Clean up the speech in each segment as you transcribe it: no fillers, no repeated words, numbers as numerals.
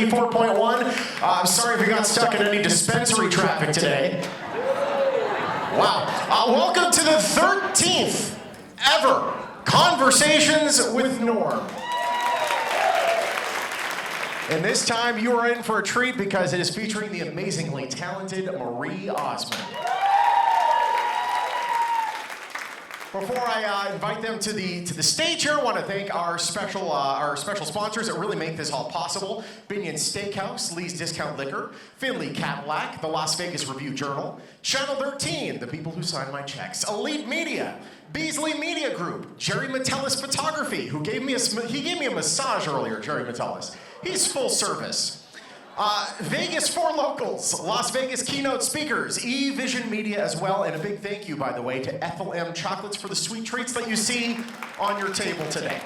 74.1. I'm sorry if you got stuck in any dispensary traffic today. Wow. Welcome to the 13th ever Conversations with Norm. And this time you are in for a treat because it is featuring the amazingly talented Marie Osmond. Before I invite them to the stage here, I want to thank our special sponsors that really make this all possible. Binion Steakhouse, Lee's Discount Liquor, Finley Cadillac, the Las Vegas Review-Journal, Channel 13, the people who sign my checks, Elite Media, Beasley Media Group, Jerry Metellus Photography, who gave me a massage earlier, Jerry Metellus. He's full service. Vegas 4 Locals, Las Vegas Keynote Speakers, E-Vision Media as well, and a big thank you, by the way, to Ethel M. Chocolates for the sweet treats that you see on your table today.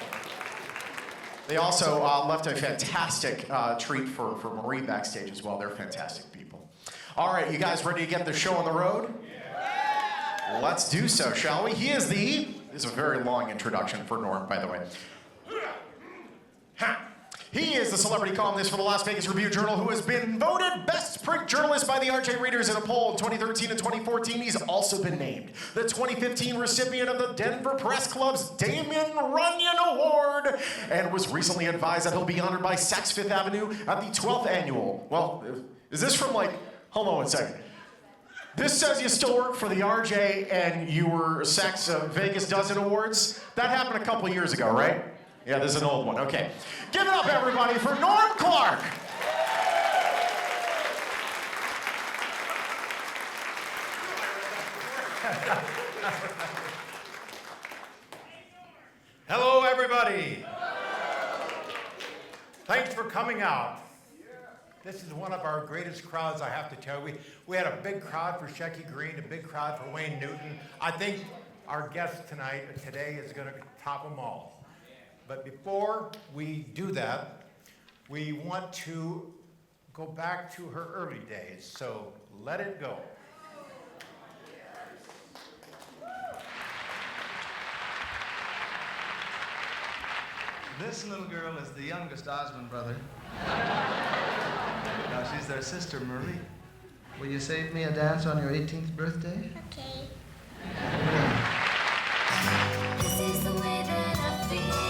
They also left a fantastic treat for Marie backstage as well. They're fantastic people. All right, you guys ready to get the show on the road? Yeah. Let's do so, shall we? This is a very long introduction for Norm, by the way. He is the celebrity columnist for the Las Vegas Review-Journal who has been voted best print journalist by the RJ readers in a poll in 2013 and 2014. He's also been named the 2015 recipient of the Denver Press Club's Damon Runyon Award and was recently advised that he'll be honored by Saks Fifth Avenue at the 12th annual. Well, is this from hold on one second. This says you still work for the RJ and you were Saks Vegas Dozen Awards. That happened a couple years ago, right? Yeah, this is an old one. Okay. Give it up, everybody, for Norm Clarke. Hello, everybody. Thanks for coming out. This is one of our greatest crowds, I have to tell you. We had a big crowd for Shecky Green, a big crowd for Wayne Newton. I think our guest today is going to top them all. But before we do that, we want to go back to her early days, so let it go. This little girl is the youngest Osmond brother. Now she's their sister, Marie. Will you save me a dance on your 18th birthday? Okay. This is the way that I feel.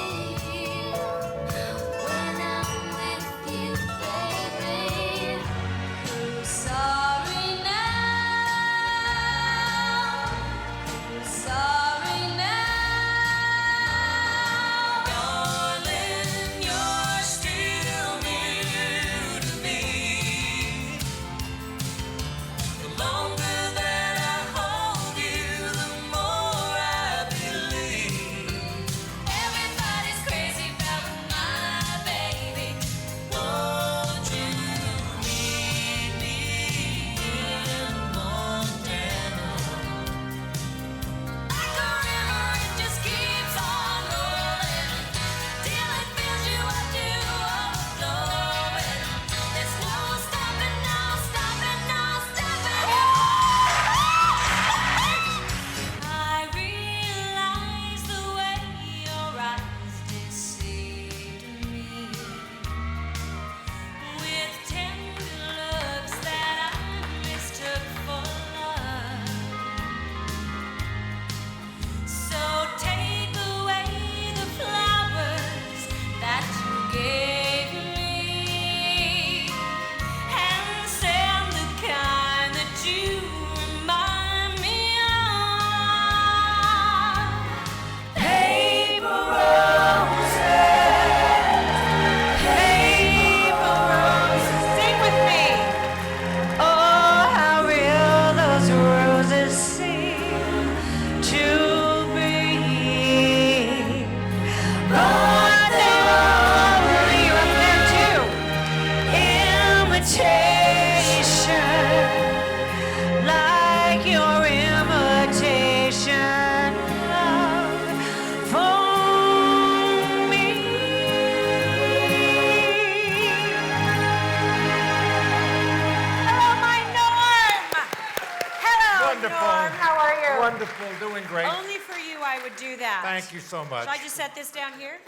Wonderful, doing great. Only for you I would do that. Thank you so much. Should I just set this down here?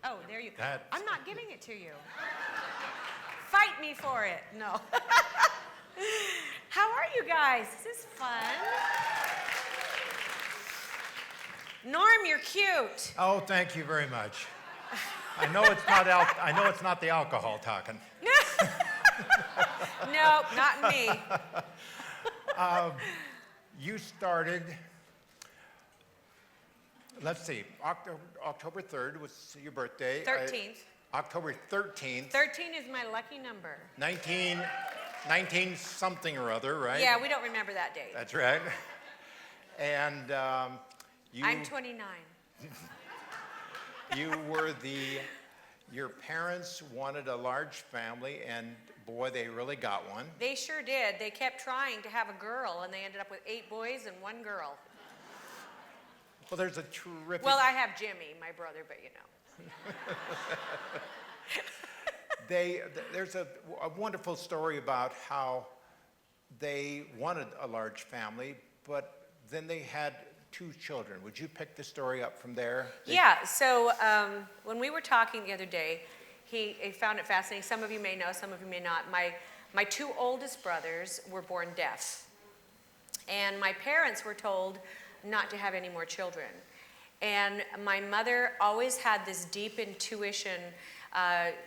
Oh, there you go. That's... I'm not giving it to you. Fight me for it. No. How are you guys? This is fun. Norm, you're cute. Oh, thank you very much. I know it's not the alcohol talking. No, not me. You started, let's see, October 3rd was your birthday. 13th. October 13th. 13 is my lucky number. 19 something or other, right? Yeah, we don't remember that date. That's right. And I'm 29. you were your parents wanted a large family, and boy, they really got one. They sure did. They kept trying to have a girl, and they ended up with 8 boys and 1 girl. Well, there's a terrific... Well, I have Jimmy, my brother, but you know. There's a wonderful story about how they wanted a large family, but then they had 2 children. Would you pick the story up from there? Yeah, so when we were talking the other day, he found it fascinating. Some of you may know, some of you may not. My 2 oldest brothers were born deaf. And my parents were told not to have any more children. And my mother always had this deep intuition.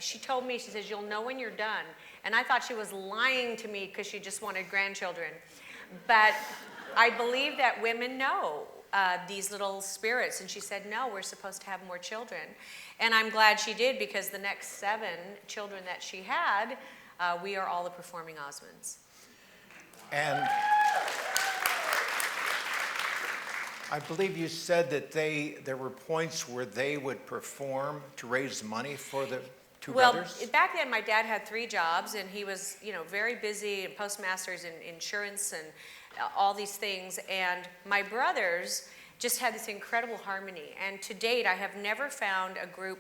She told me, she says, you'll know when you're done. And I thought she was lying to me because she just wanted grandchildren. But I believe that women know these little spirits. And she said, no, we're supposed to have more children. And I'm glad she did, because the next 7 children that she had, we are all the performing Osmonds. And I believe you said that there were points where they would perform to raise money for the 2 brothers? Well, back then my dad had 3 jobs, and he was, very busy, and postmasters and insurance and all these things. And my brothers just had this incredible harmony. And to date, I have never found a group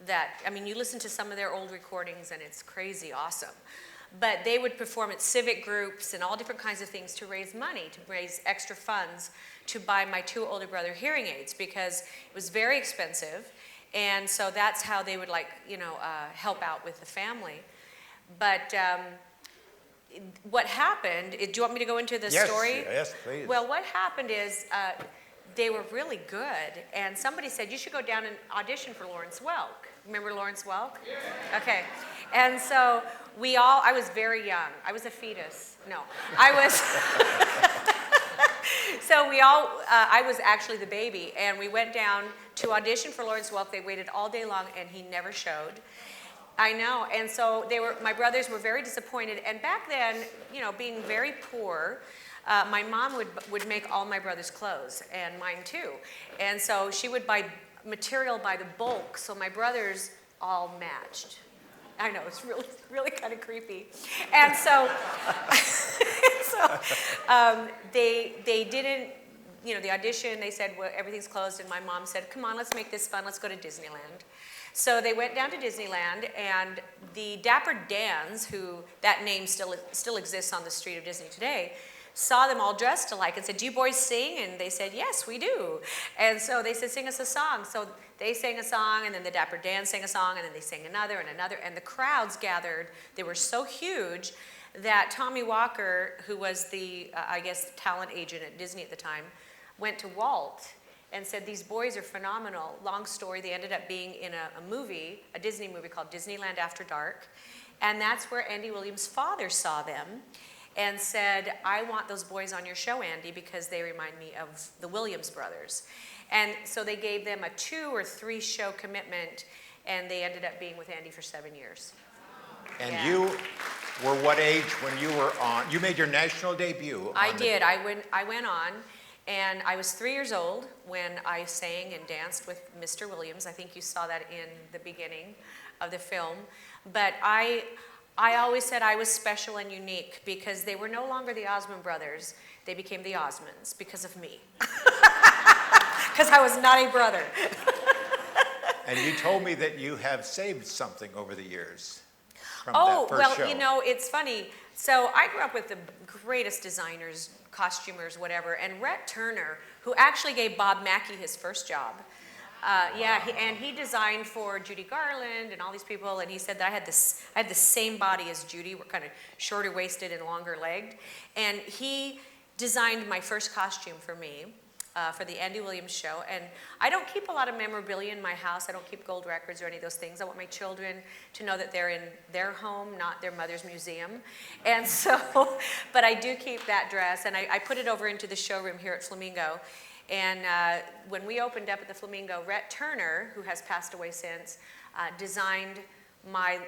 that, you listen to some of their old recordings and it's crazy awesome. But they would perform at civic groups and all different kinds of things to raise money, to raise extra funds to buy my 2 older brother hearing aids, because it was very expensive. And so that's how they would help out with the family. But what happened, do you want me to go into the story? Yes, please. Well, what happened is they were really good, and somebody said, you should go down and audition for Lawrence Welk. Remember Lawrence Welk? Yeah. Okay. And so I was very young. I was a fetus. No, I was... So I was actually the baby, and we went down to audition for Lawrence Welk. They waited all day long, and he never showed. I know, and so my brothers were very disappointed. And back then, being very poor, my mom would make all my brothers' clothes, and mine too. And so she would buy material by the bulk, so my brothers all matched. I know, it's really, really kind of creepy. And so, they didn't, the audition, they said, well, everything's closed, and my mom said, come on, let's make this fun, let's go to Disneyland. So they went down to Disneyland, and the Dapper Dans, who that name still exists on the street of Disney today, saw them all dressed alike and said, do you boys sing? And they said, yes, we do. And so they said, sing us a song. So they sang a song, and then the Dapper Dan sang a song, and then they sang another and another, and the crowds gathered. They were so huge that Tommy Walker, who was the, talent agent at Disney at the time, went to Walt and said, these boys are phenomenal. Long story, they ended up being in a Disney movie called Disneyland After Dark. And that's where Andy Williams' father saw them and said, I want those boys on your show, Andy, because they remind me of the Williams brothers. And so they gave them a 2 or 3 show commitment, and they ended up being with Andy for 7 years. And you were what age when you were on? You made your national debut. I did. I went on, and I was 3 years old when I sang and danced with Mr. Williams. I think you saw that in the beginning of the film. But I always said I was special and unique because they were no longer the Osmond brothers. They became the Osmonds because of me. Because I was not a brother. And you told me that you have saved something over the years from that first show. It's funny. So I grew up with the greatest designers, costumers, whatever, and Rhett Turner, who actually gave Bob Mackie his first job, Yeah, and he designed for Judy Garland and all these people, and he said that I had the same body as Judy. We're kind of shorter waisted and longer legged, and he designed my first costume for me for the Andy Williams show. And I don't keep a lot of memorabilia in my house. I don't keep gold records or any of those things. I want my children to know that they're in their home, not their mother's museum. And so, but I do keep that dress, and I put it over into the showroom here at Flamingo. And when we opened up at the Flamingo, Rhett Turner, who has passed away since, designed my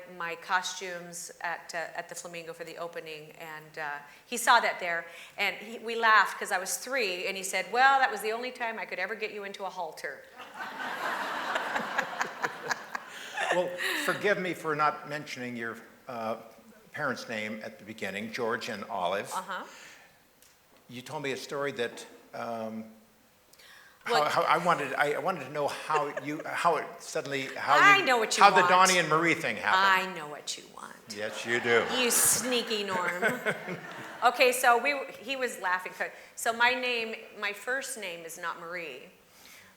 costumes at the Flamingo for the opening, and he saw that there, and we laughed because I was 3, and he said, "Well, that was the only time I could ever get you into a halter." Well, forgive me for not mentioning your parents' name at the beginning, George and Olive. Uh-huh. You told me a story that Well, I wanted to know how it suddenly I know what you how want. the Donny and Marie thing happened. I know what you want. Yes, you do. You sneaky Norm. Okay, so he was laughing. So my first name is not Marie.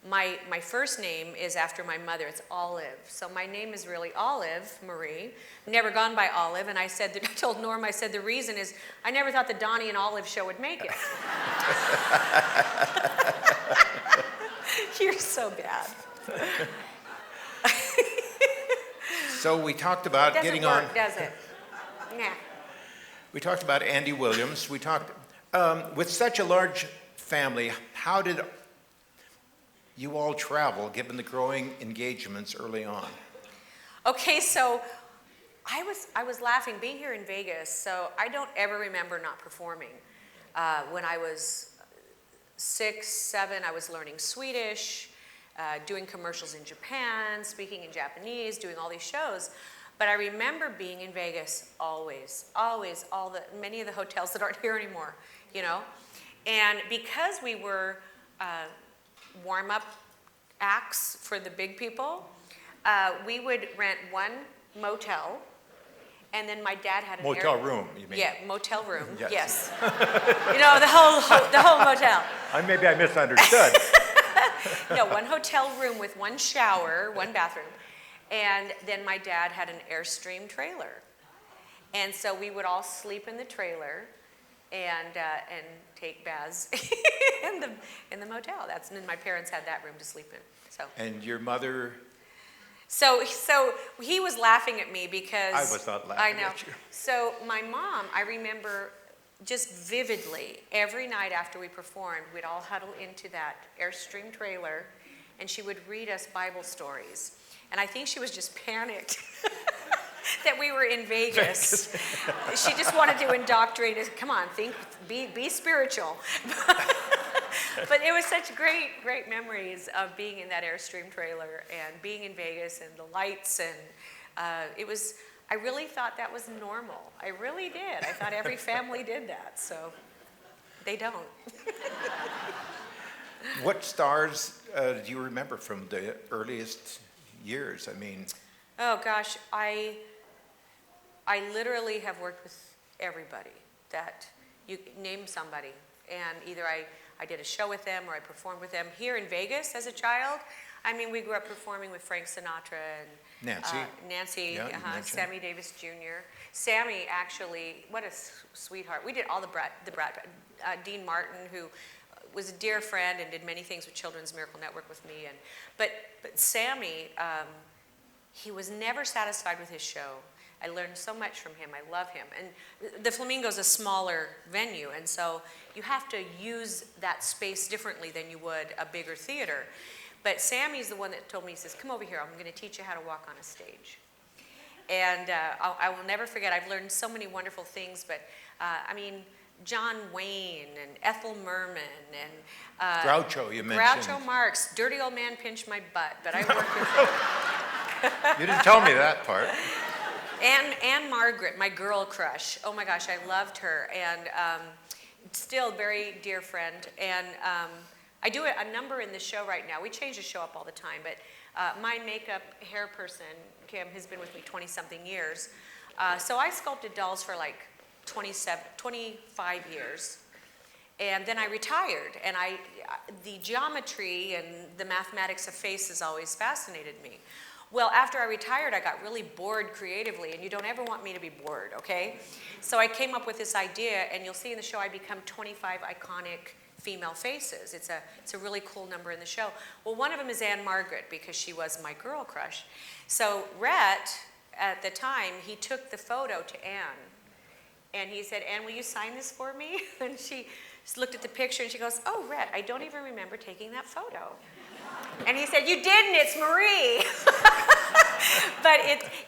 My first name is after my mother. It's Olive. So my name is really Olive Marie. Never gone by Olive. And I told Norm, I said, the reason is I never thought the Donny and Olive show would make it. You're so bad. So we talked about Doesn't getting work, on. does it? Yeah. We talked about Andy Williams. We talked with such a large family. How did you all travel, given the growing engagements early on? Okay, so I was laughing being here in Vegas. So I don't ever remember not performing. When I was 6, 7, I was learning Swedish, doing commercials in Japan, speaking in Japanese, doing all these shows. But I remember being in Vegas always, many of the hotels that aren't here anymore, you know. And because we were warm-up acts for the big people, we would rent one motel, and then my dad had an Motel room, you mean? Yeah, motel room. Yes. Yes. You know, the whole motel. Maybe I misunderstood. No, one hotel room with one shower, one bathroom, and then my dad had an Airstream trailer, and so we would all sleep in the trailer, and take baths in the motel. And my parents had that room to sleep in. So. And your mother? So he was laughing at me because I was not laughing I know. at you. So my mom, I remember just vividly, every night after we performed, we'd all huddle into that Airstream trailer, and she would read us Bible stories. And I think she was just panicked that we were in Vegas. She just wanted to indoctrinate us. Come on, be spiritual. But it was such great memories of being in that Airstream trailer and being in Vegas and the lights, and I really thought that was normal. I really did. I thought every family did that, so they don't. What stars do you remember from the earliest years? I mean, Oh gosh, I literally have worked with everybody that you name somebody, and either I did a show with them or I performed with them here in Vegas as a child. I mean, we grew up performing with Frank Sinatra and Nancy, Yeah, you mentioned. Sammy Davis Jr. Sammy actually, what a sweetheart. We did all the Brad, Dean Martin, who was a dear friend and did many things with Children's Miracle Network with me. But Sammy, he was never satisfied with his show. I learned so much from him. I love him. And the Flamingo's a smaller venue, and so you have to use that space differently than you would a bigger theater. But Sammy's the one that told me, he says, come over here, I'm going to teach you how to walk on a stage. And I will never forget, I've learned so many wonderful things, but I mean, John Wayne and Ethel Merman and Groucho, you mentioned. Groucho Marx, dirty old man pinched my butt, but I worked with him. You didn't tell me that part. Anne Margaret, my girl crush. Oh my gosh, I loved her, and still very dear friend. And I do a number in the show right now. We change the show up all the time, but my makeup hair person, Kim, has been with me 20-something years. So I sculpted dolls for like 25 years. And then I retired, and the geometry and the mathematics of faces always fascinated me. Well, after I retired, I got really bored creatively, and you don't ever want me to be bored, okay? So I came up with this idea, and you'll see in the show I become 25 iconic female faces. It's a really cool number in the show. Well, one of them is Anne Margaret, because she was my girl crush. So Rhett, at the time, he took the photo to Anne, and he said, "Anne, will you sign this for me?" And she looked at the picture, and she goes, "Oh, Rhett, I don't even remember taking that photo." And he said, "You didn't, it's Marie." But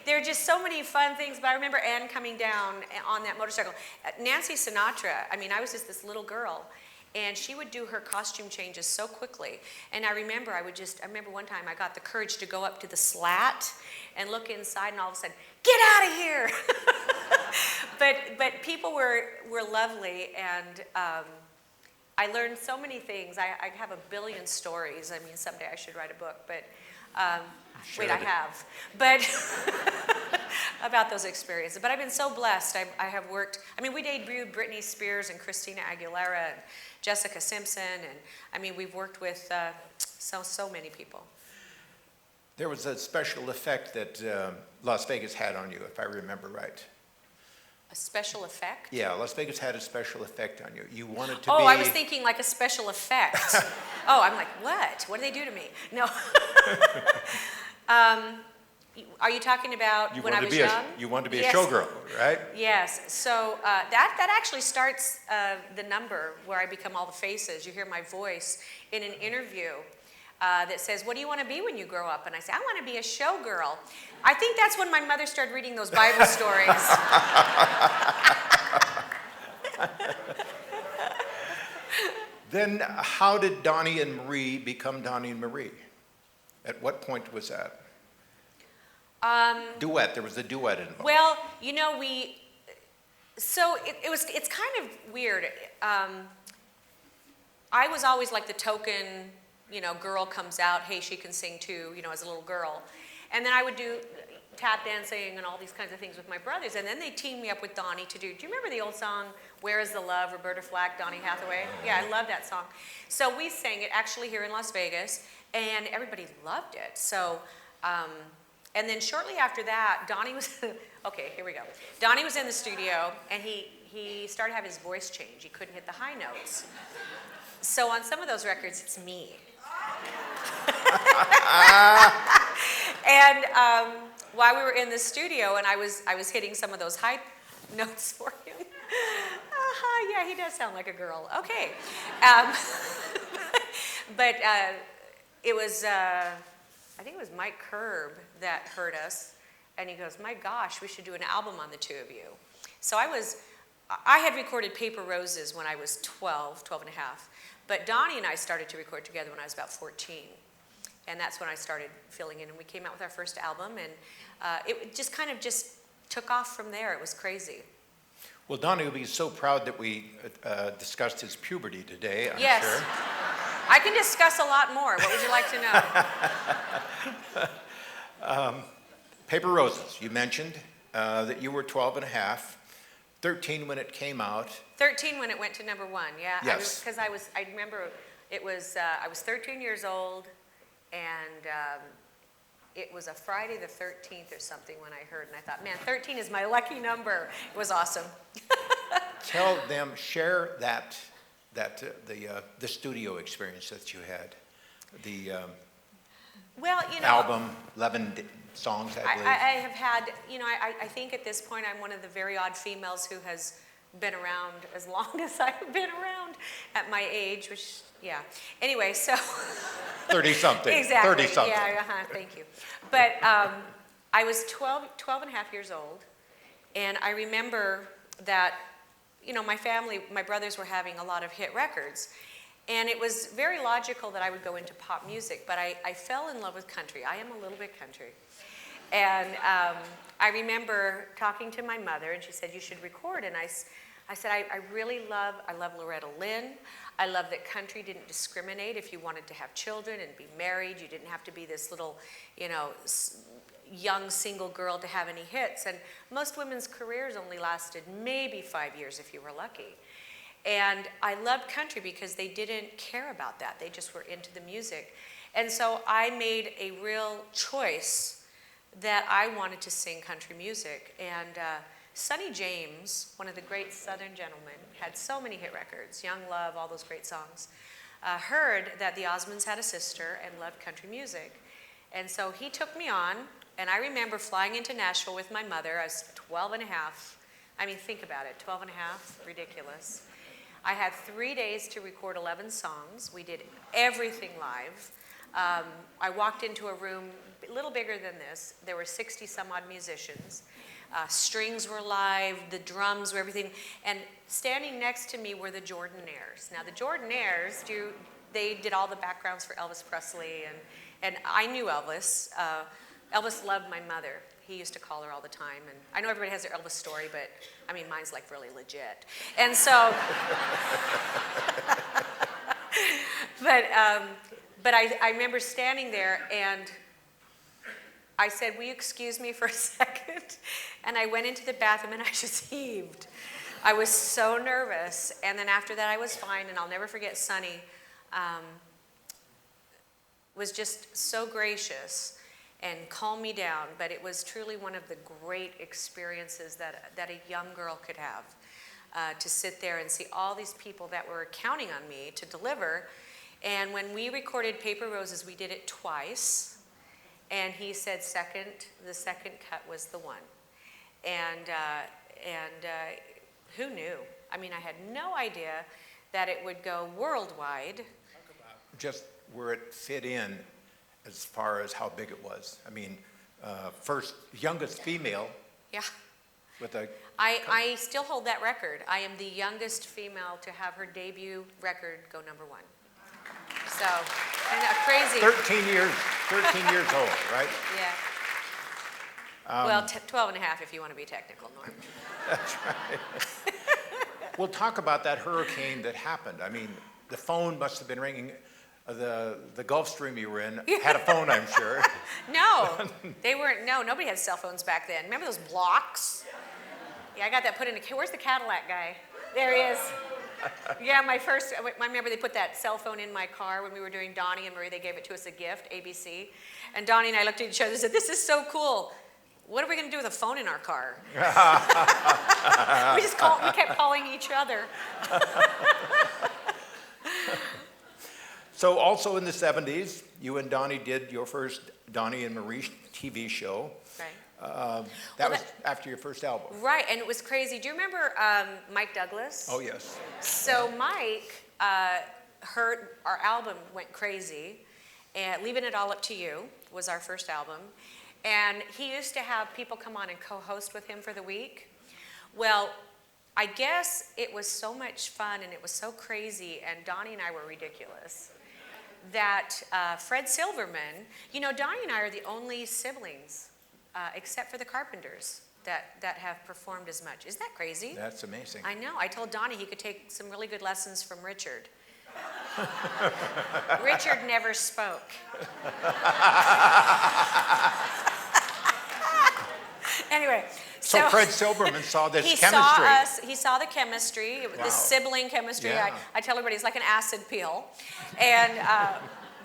there are just so many fun things. But I remember Anne coming down on that motorcycle. Nancy Sinatra, I mean, I was just this little girl, and she would do her costume changes so quickly. And I remember one time I got the courage to go up to the slat and look inside, and all of a sudden, "Get out of here!" But people were lovely, and I learned so many things. I have a billion stories. I mean, someday I should write a book, but wait, I have. But about those experiences. But I've been so blessed. I have worked, I mean, we debuted Britney Spears and Christina Aguilera and Jessica Simpson, and I mean, we've worked with so many people. There was a special effect that Las Vegas had on you, if I remember right. A special effect? Yeah, Las Vegas had a special effect on you. You wanted to be... Oh, I was thinking like a special effect. Oh, I'm like, what? What did they do to me? No. Are you talking about when I was young? You wanted to be Yes. a showgirl, right? Yes. So that actually starts the number where I become all the faces. You hear my voice in an interview that says, "What do you want to be when you grow up?" And I say, "I want to be a showgirl." I think that's when my mother started reading those Bible stories. Then how did Donny and Marie become Donny and Marie? At what point was that? Duet, there was a duet involved. Well, you know, it's kind of weird. I was always like the token, you know, girl comes out, hey, she can sing too, you know, as a little girl. And then I would do tap dancing and all these kinds of things with my brothers. And then they teamed me up with Donny to do you remember the old song, Where is the Love, Roberta Flack, Donny Hathaway? Yeah, I love that song. So we sang it actually here in Las Vegas, and everybody loved it. So, and then shortly after that, Donny was, okay, here we go. Donny was in the studio, and he started having his voice change. He couldn't hit the high notes. So on some of those records, it's me. And while we were in the studio, and I was hitting some of those high notes for him. Yeah, he does sound like a girl. Okay. But it was, I think it was Mike Curb that heard us, and he goes, "My gosh, we should do an album on the two of you." So I had recorded Paper Roses when I was 12 and a half, but Donny and I started to record together when I was about 14. And that's when I started filling in, and we came out with our first album, and it just kind of just took off from there. It was crazy. Well, Donny will be so proud that we discussed his puberty today, I'm Yes. sure. I can discuss a lot more. What would you like to know? Paper Roses, you mentioned that you were 12 and a half, 13 when it came out. 13 when it went to number one, yeah. Yes. Because I remember it was, I was 13 years old, and it was a Friday the 13th or something when I heard, and I thought, man, 13 is my lucky number. It was awesome. Tell them, share the studio experience that you had, the Well, you know, album, 11 songs, I believe. I have had, you know, I think at this point I'm one of the very odd females who has been around as long as I've been around at my age, which, yeah. Anyway, so. 30-something. Exactly. 30-something. Yeah, thank you. But I was 12 and a half years old, and I remember that, you know, my family, my brothers were having a lot of hit records, and it was very logical that I would go into pop music, but I fell in love with country. I am a little bit country. And I remember talking to my mother, and she said, "You should record." And I said, I really love Loretta Lynn. I love that country didn't discriminate. If you wanted to have children and be married, you didn't have to be this little, you know, young single girl to have any hits. And most women's careers only lasted maybe 5 years if you were lucky. And I loved country because they didn't care about that. They just were into the music. And so I made a real choice that I wanted to sing country music. And Sonny James, one of the great Southern gentlemen, had so many hit records, Young Love, all those great songs, heard that the Osmonds had a sister and loved country music. And so he took me on, and I remember flying into Nashville with my mother. I was 12 and a half. I mean, think about it, 12 and a half, ridiculous. I had 3 days to record 11 songs. We did everything live. I walked into a room a little bigger than this. There were 60 some odd musicians. Strings were live, the drums were everything. And standing next to me were the Jordanaires. Now the Jordanaires, they did all the backgrounds for Elvis Presley, and I knew Elvis. Elvis loved my mother. He used to call her all the time. And I know everybody has their Elvis story, but I mean, mine's like really legit. And so, but I remember standing there and I said, will you excuse me for a second? And I went into the bathroom and I just heaved. I was so nervous. And then after that I was fine, and I'll never forget Sonny was just so gracious and calm me down, but it was truly one of the great experiences that a young girl could have, to sit there and see all these people that were counting on me to deliver. And when we recorded Paper Roses, we did it twice, and he said the second cut was the one. And who knew? I mean, I had no idea that it would go worldwide. Just where it fit in as far as how big it was. I mean, first, youngest female. Yeah. With a... I still hold that record. I am the youngest female to have her debut record go #1. So, isn't that crazy? 13 years old, right? Yeah. Well, 12 and a half if you want to be technical, Norm. That's right. We'll talk about that hurricane that happened. I mean, the phone must have been ringing. The Gulf Stream you were in had a phone, I'm sure. No, they weren't. No, nobody had cell phones back then. Remember those blocks? Yeah, I got that put in where's the Cadillac guy? There he is. Yeah, I remember they put that cell phone in my car when we were doing Donny and Marie. They gave it to us a gift, ABC. And Donny and I looked at each other and said, this is so cool. What are we going to do with a phone in our car? We kept calling each other. So also in the 70s, you and Donny did your first Donny and Marie TV show. Right. That was after your first album. Right, and it was crazy. Do you remember Mike Douglas? Oh, yes. So Mike heard our album went crazy, and Leaving It All Up to You was our first album. And he used to have people come on and co-host with him for the week. Well, I guess it was so much fun and it was so crazy, and Donny and I were ridiculous, that Fred Silverman, you know, Donny and I are the only siblings, except for the Carpenters, that have performed as much. Isn't that crazy? That's amazing. I know. I told Donny he could take some really good lessons from Richard. Richard never spoke. Anyway. So Fred Silverman saw this chemistry. He saw the chemistry, Wow. the sibling chemistry. Yeah. I tell everybody it's like an acid peel. And,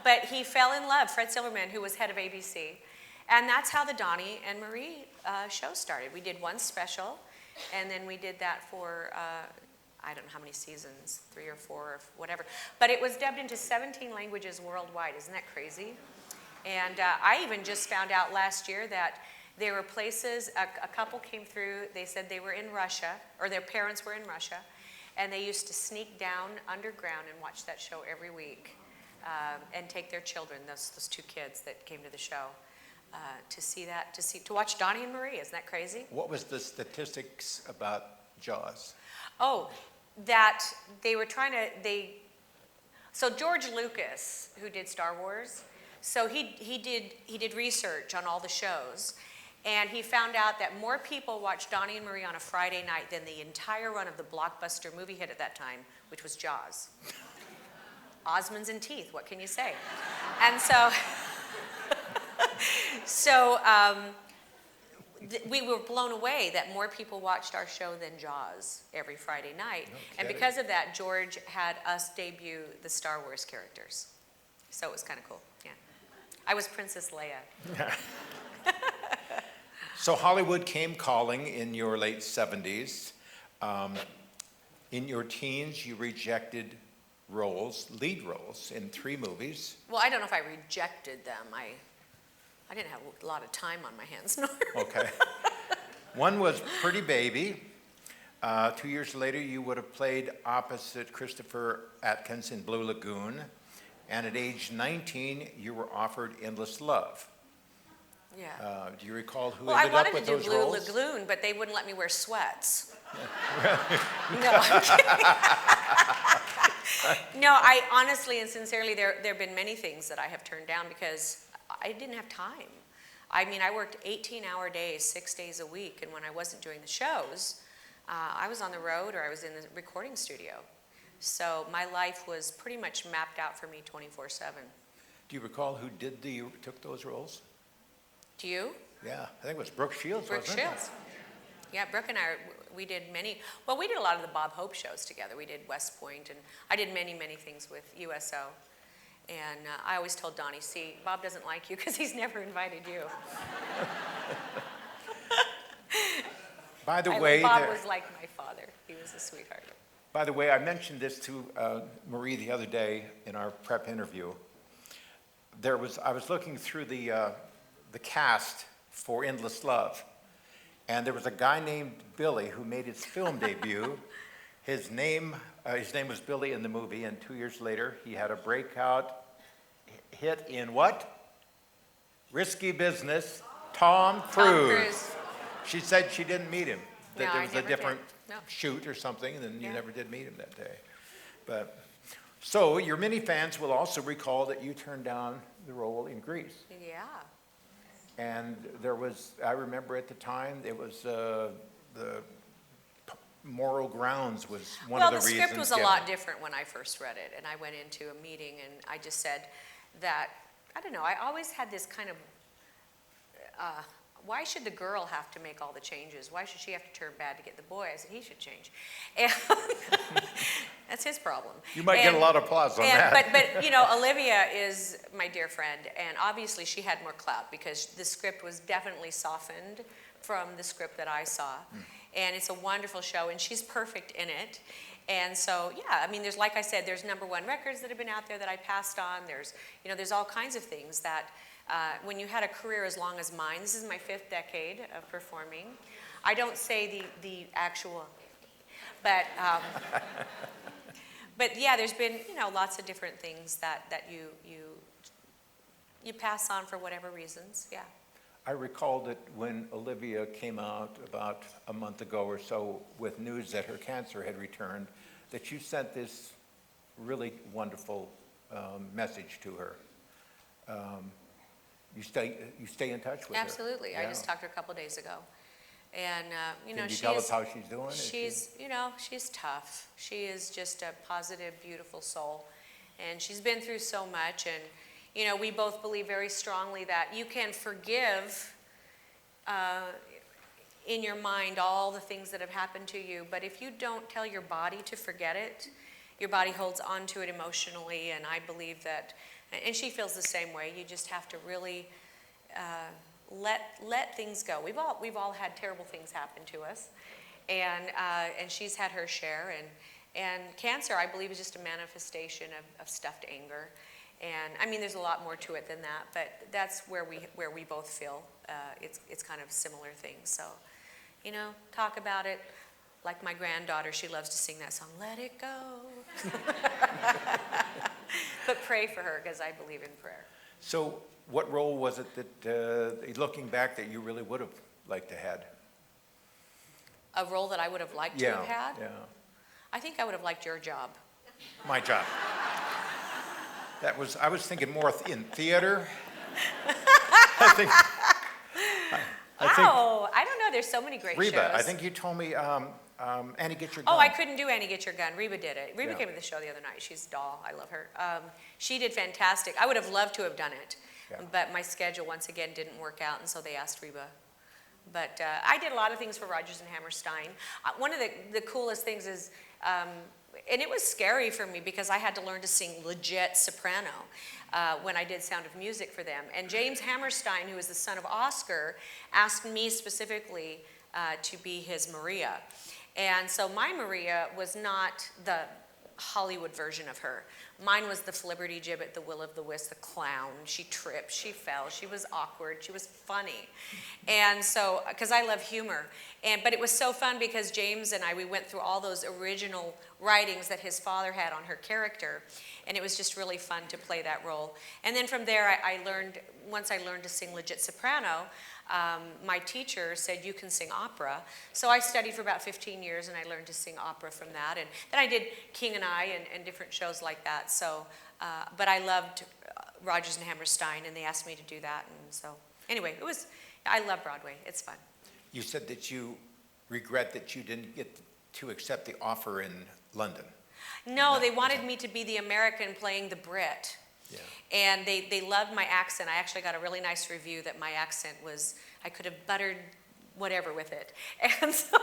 but he fell in love, Fred Silverman, who was head of ABC. And that's how the Donny and Marie show started. We did one special, and then we did that for, I don't know how many seasons, 3 or 4 or whatever. But it was dubbed into 17 languages worldwide. Isn't that crazy? And I even just found out last year that there were places, a couple came through, they said they were in Russia, or their parents were in Russia, and they used to sneak down underground and watch that show every week, and take their children, those 2 kids that came to the show, to watch Donny and Marie. Isn't that crazy? What was the statistics about Jaws? Oh, that they were so George Lucas, who did Star Wars, so he did research on all the shows, and he found out that more people watched Donny and Marie on a Friday night than the entire run of the blockbuster movie hit at that time, which was Jaws. Osmonds and teeth, what can you say? And so we were blown away that more people watched our show than Jaws every Friday night. And kidding. because of that, George had us debut the Star Wars characters. So it was kind of cool, yeah. I was Princess Leia. So Hollywood came calling in your late 70s. In your teens, you rejected lead roles in 3 movies. Well, I don't know if I rejected them. I didn't have a lot of time on my hands. No. Okay. One was Pretty Baby. 2 years later, you would have played opposite Christopher Atkins in Blue Lagoon. And at age 19, you were offered Endless Love. Yeah. Do you recall who Well, I ended up wanted with to do those Blue roles? Lagoon, but they wouldn't let me wear sweats. No, I'm kidding. No, I honestly and sincerely, there have been many things that I have turned down because I didn't have time. I mean, I worked 18-hour days, 6 days a week, and when I wasn't doing the shows, I was on the road or I was in the recording studio. So my life was pretty much mapped out for me 24/7. Do you recall who took those roles? Do you? Yeah, I think it was Brooke Shields, Brooke wasn't it? Shields. Yeah, Brooke and I, we did we did a lot of the Bob Hope shows together. We did West Point, and I did many, many things with USO. And I always told Donnie, see, Bob doesn't like you because he's never invited you. By the way, Bob was like my father. He was a sweetheart. By the way, I mentioned this to Marie the other day in our prep interview. I was looking through the cast for Endless Love, and there was a guy named Billy who made his film debut. His name was Billy in the movie, and 2 years later, he had a breakout hit in what? Risky Business, Tom Cruise. Tom Cruise. She said she didn't meet him, that No, there I was a never different did. No. shoot or something, and then you Yeah. never did meet him that day. But so your many fans will also recall that you turned down the role in Grease. Yeah. And I remember at the time, it was the moral grounds was one Well, of the the reasons script was a given. lot different when I first read it, and I went into a meeting and I just said that, I don't know, I always had this kind of, why should the girl have to make all the changes? Why should she have to turn bad to get the boy? I said, he should change. And that's his problem. You might get a lot of applause on that. But you know, Olivia is my dear friend, and obviously she had more clout because the script was definitely softened from the script that I saw. And it's a wonderful show, and she's perfect in it. And so, yeah, I mean, there's, like I said, there's #1 records that have been out there that I passed on. There's all kinds of things that, when you had a career as long as mine, this is my 5th decade of performing. I don't say the actual, but yeah, there's been, lots of different things that you pass on for whatever reasons, yeah. I recall that when Olivia came out about a month ago or so with news that her cancer had returned, that you sent this really wonderful message to her. You stay in touch with her? Absolutely. I Yeah. just talked to her a couple days ago. And, Can you tell us how she's doing? She's tough. She is just a positive, beautiful soul. And she's been through so much. And, we both believe very strongly that you can forgive in your mind all the things that have happened to you. But if you don't tell your body to forget it, your body holds on to it emotionally. And I believe that, and she feels the same way, you just have to really let things go. We've all had terrible things happen to us, and she's had her share. And cancer, I believe, is just a manifestation of stuffed anger. And I mean, there's a lot more to it than that, but that's where we both feel it's kind of similar things. So, talk about it. Like my granddaughter, she loves to sing that song, "Let It Go." But pray for her, because I believe in prayer. So what role was it that, looking back, that you really would have liked to had? A role that I would have liked to have had? Yeah, I think I would have liked your job. my job. I was thinking more in theater. I think I don't know. There's so many great Reba, shows. I think you told me, Annie, Get Your Gun. Oh, I couldn't do Annie Get Your Gun. Reba did it. Reba Yeah. came to the show the other night. She's a doll. I love her. She did fantastic. I would have loved to have done it, Yeah. but my schedule once again didn't work out, and so they asked Reba But I did a lot of things for Rodgers and Hammerstein. One of the coolest things is, and it was scary for me because I had to learn to sing legit soprano when I did Sound of Music for them. And James Hammerstein, who is the son of Oscar, asked me specifically to be his Maria. And so my Maria was not the Hollywood version of her. Mine was the flibberty-gibbet, the will-o'-the-wisp, the clown. She tripped, she fell, she was awkward, she was funny. And so, because I love humor. But it was so fun because James and I, we went through all those original writings that his father had on her character. And it was just really fun to play that role. And then from there, once I learned to sing legit soprano, my teacher said, you can sing opera. So I studied for about 15 years and I learned to sing opera from that. And then I did King and I and different shows like that. So, but I loved Rodgers and Hammerstein and they asked me to do that. And so anyway, I love Broadway. It's fun. You said that you regret that you didn't get to accept the offer in London. No, they wanted me to be the American playing the Brit. Yeah. And they loved my accent. I actually got a really nice review that my accent was, I could have buttered whatever with it. And so,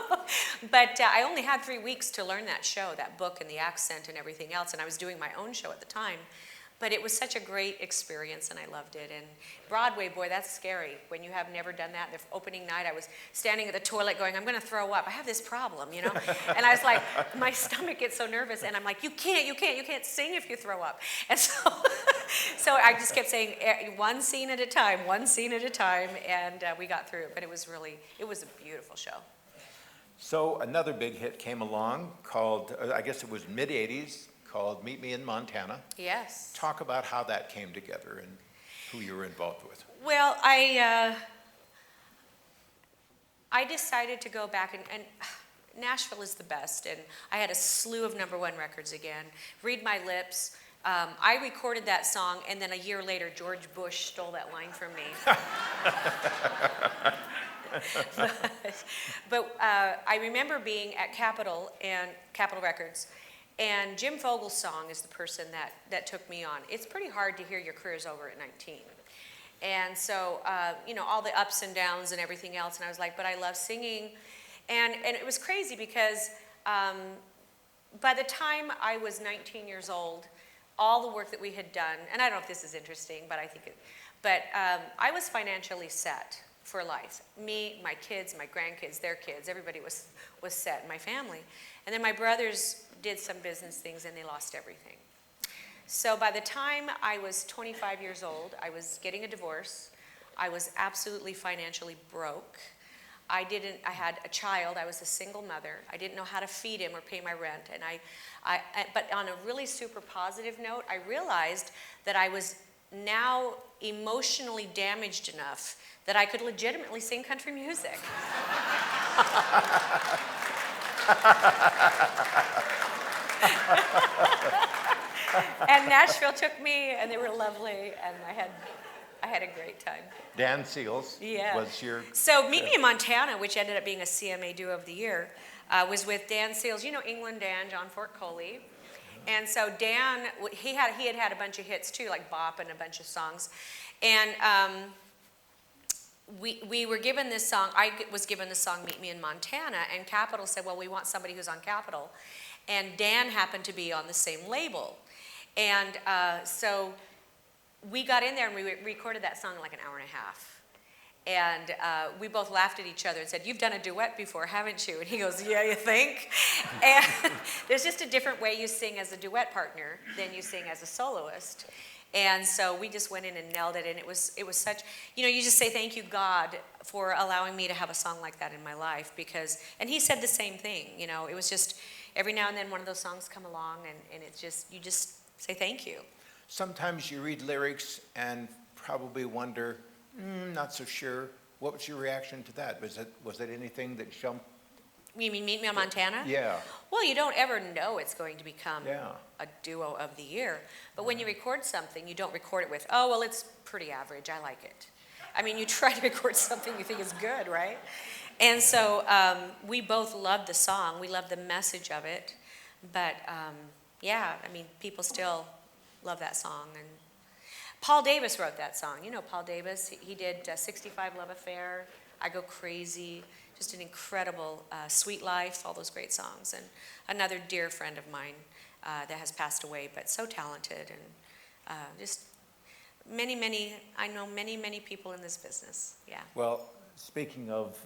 but I only had 3 weeks to learn that show, that book and the accent and everything else. And I was doing my own show at the time. But it was such a great experience and I loved it. And Broadway, boy, that's scary when you have never done that. The opening night, I was standing at the toilet going, I'm going to throw up. I have this problem, you know? And I was like, my stomach gets so nervous. And I'm like, you can't sing if you throw up. And so, so I just kept saying, one scene at a time. And we got through it. But it was a beautiful show. So another big hit came along called, I guess it was mid-'80s, called Meet Me in Montana. Yes. Talk about how that came together and who you were involved with. Well, I decided to go back, and Nashville is the best, and I had a slew of #1 records again. Read My Lips. I recorded that song, and then a year later, George Bush stole that line from me. but I remember being at Capitol Records, and Jim Fogle's song is the person that took me on. It's pretty hard to hear your career's over at 19. And so, you know, all the ups and downs and everything else, and I was like, but I love singing. And it was crazy because by the time I was 19 years old, all the work that we had done, and I don't know if this is interesting, but I think I was financially set for life. Me, my kids, my grandkids, their kids, everybody was set in my family. And then my brothers did some business things and they lost everything. So by the time I was 25 years old, I was getting a divorce. I was absolutely financially broke. I had a child. I was a single mother. I didn't know how to feed him or pay my rent. And but on a really super positive note, I realized that I was now emotionally damaged enough that I could legitimately sing country music. And Nashville took me, and they were lovely, and I had a great time. Dan Seals was your... So Meet Me in Montana, which ended up being a CMA Duo of the Year, was with Dan Seals. You know England Dan, John Fort Coley. And so Dan, he had a bunch of hits too, like Bop and a bunch of songs. And we were given this song, I was given the song Meet Me in Montana, and Capitol said, well, we want somebody who's on Capitol. And Dan happened to be on the same label. And so we got in there and we recorded that song in like an hour and a half. And we both laughed at each other and said, you've done a duet before, haven't you? And he goes, yeah, you think? And there's just a different way you sing as a duet partner than you sing as a soloist. And so we just went in and nailed it, and it was such, you know, you just say thank you, God, for allowing me to have a song like that in my life, because, and he said the same thing, you know, it was just, every now and then one of those songs come along, and it's just, you just say thank you. Sometimes you read lyrics and probably wonder, not so sure. What was your reaction to that? Was it anything that jumped? You mean Meet Me in Montana? Yeah. Well, you don't ever know it's going to become Yeah. a duo of the year. But when you record something, you don't record it with, oh, well, it's pretty average, I like it. I mean, you try to record something you think is good, right? And so we both loved the song. We loved the message of it. But, yeah, I mean, people still love that song. And Paul Davis wrote that song. You know Paul Davis. He did 65 Love Affair. I Go Crazy, just an incredible Sweet Life, all those great songs. And another dear friend of mine that has passed away, but so talented, and just I know many people in this business, yeah. Well, speaking of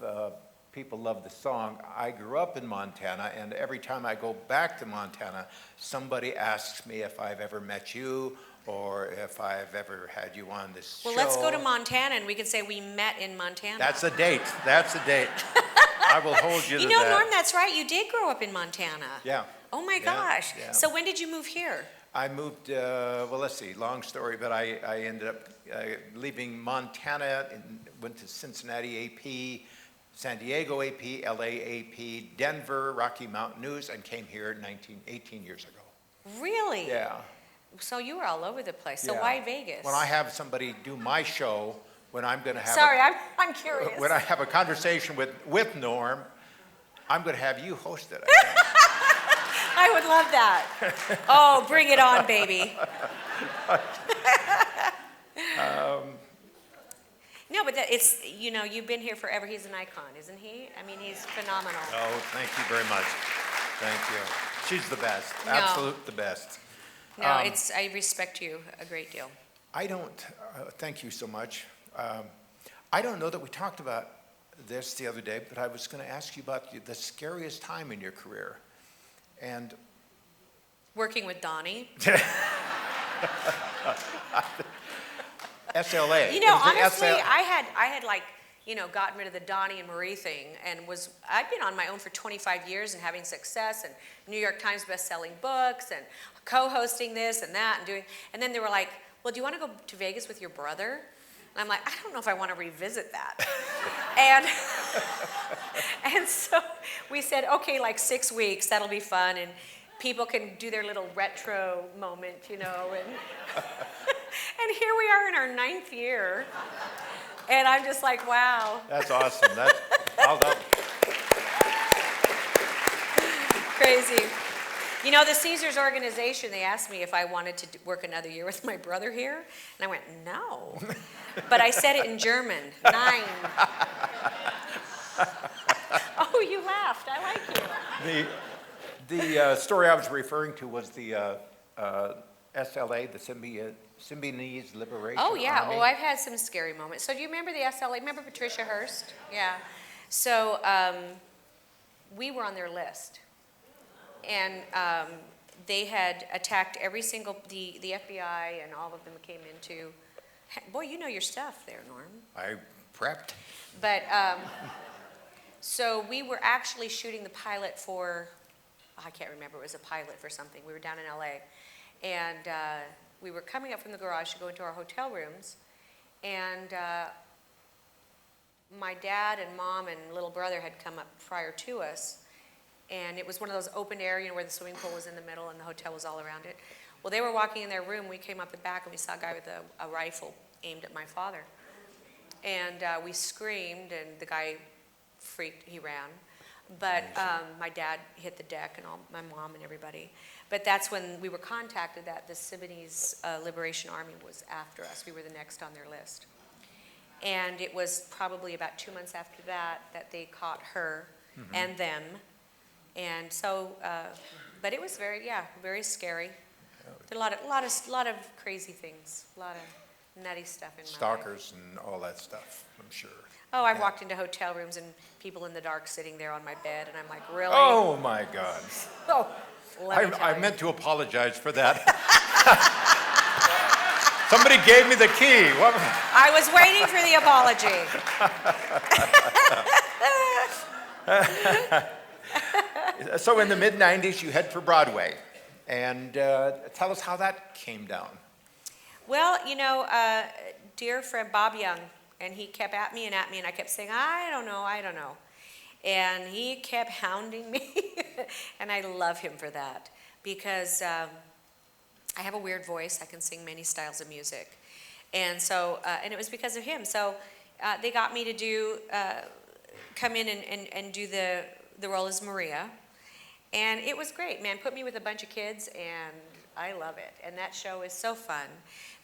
people love the song, I grew up in Montana, and every time I go back to Montana, somebody asks me if I've ever met you or if I've ever had you on this show. Well, let's go to Montana, and we can say we met in Montana. That's a date. That's a date. I will hold you to You know, that. Norm, that's right. You did grow up in Montana. Yeah. Oh, my Yeah, gosh. yeah. So when did you move here? I moved, well, let's see, long story, but I ended up leaving Montana and went to Cincinnati AP, San Diego AP, LA AP, Denver, Rocky Mountain News, and came here 18 years ago. Really? Yeah. So you were all over the place. So yeah. why Vegas? When I have somebody do my show, when I'm going to have Sorry, I'm curious. when I have a conversation with Norm, I'm going to have you host it. I would love that. Oh, bring it on, baby. No, but it's, you know, you've been here forever. He's an icon, isn't he? I mean, he's phenomenal. Oh, thank you very much. Thank you. She's the best. No. Absolute the best. No, I respect you a great deal. I don't, thank you so much. I don't know that we talked about this the other day, but I was going to ask you about the scariest time in your career. And Working with Donny. SLA. You know, It was the honestly, SL I had like, you know, gotten rid of the Donny and Marie thing, and I'd been on my own for 25 years and having success, and New York Times best-selling books, and co-hosting this and that, and then they were like, well, do you want to go to Vegas with your brother? And I'm like, I don't know if I want to revisit that. and so we said, okay, like 6 weeks, that'll be fun, and people can do their little retro moment, you know, and here we are in our 9th year, and I'm just like, wow. That's awesome. That's well done. Crazy. You know, the Caesars organization, they asked me if I wanted to work another year with my brother here, and I went, no. But I said it in German, 9. Oh, you laughed. I like you. The story I was referring to was the SLA, the Symbionese Liberation Oh, yeah. Army. Oh, I've had some scary moments. So do you remember the SLA? Remember Patricia Hearst? Yeah. So we were on their list. And they had attacked every single, the FBI and all of them came into, boy, you know your stuff there, Norm. I prepped. But, so we were actually shooting the pilot for, I can't remember, it was a pilot for something. We were down in LA. And we were coming up from the garage to go into our hotel rooms. And my dad and mom and little brother had come up prior to us. And it was one of those open air, you know, where the swimming pool was in the middle and the hotel was all around it. Well, they were walking in their room. We came up the back and we saw a guy with a rifle aimed at my father. And we screamed, and the guy freaked, he ran. But my dad hit the deck, and all my mom and everybody. But that's when we were contacted that the Symbionese Liberation Army was after us. We were the next on their list. And it was probably about 2 months after that that they caught her and them. And so, but it was very scary. Did a lot of crazy things, a lot of nutty stuff in my life. Stalkers and all that stuff, I'm sure. Oh, I've walked into hotel rooms and people in the dark sitting there on my bed, and I'm like, really? Oh, my God. Oh, let me tell I you. meant to apologize for that. Somebody gave me the key. What? I was waiting for the apology. So in the mid-'90s, you head for Broadway. And tell us how that came down. Well, you know, dear friend Bob Young, and he kept at me, and I kept saying, I don't know. And he kept hounding me, and I love him for that, because I have a weird voice. I can sing many styles of music. And so, and it was because of him. So they got me to come in and do the role as Maria. And it was great, man. Put me with a bunch of kids, and I love it. And that show is so fun.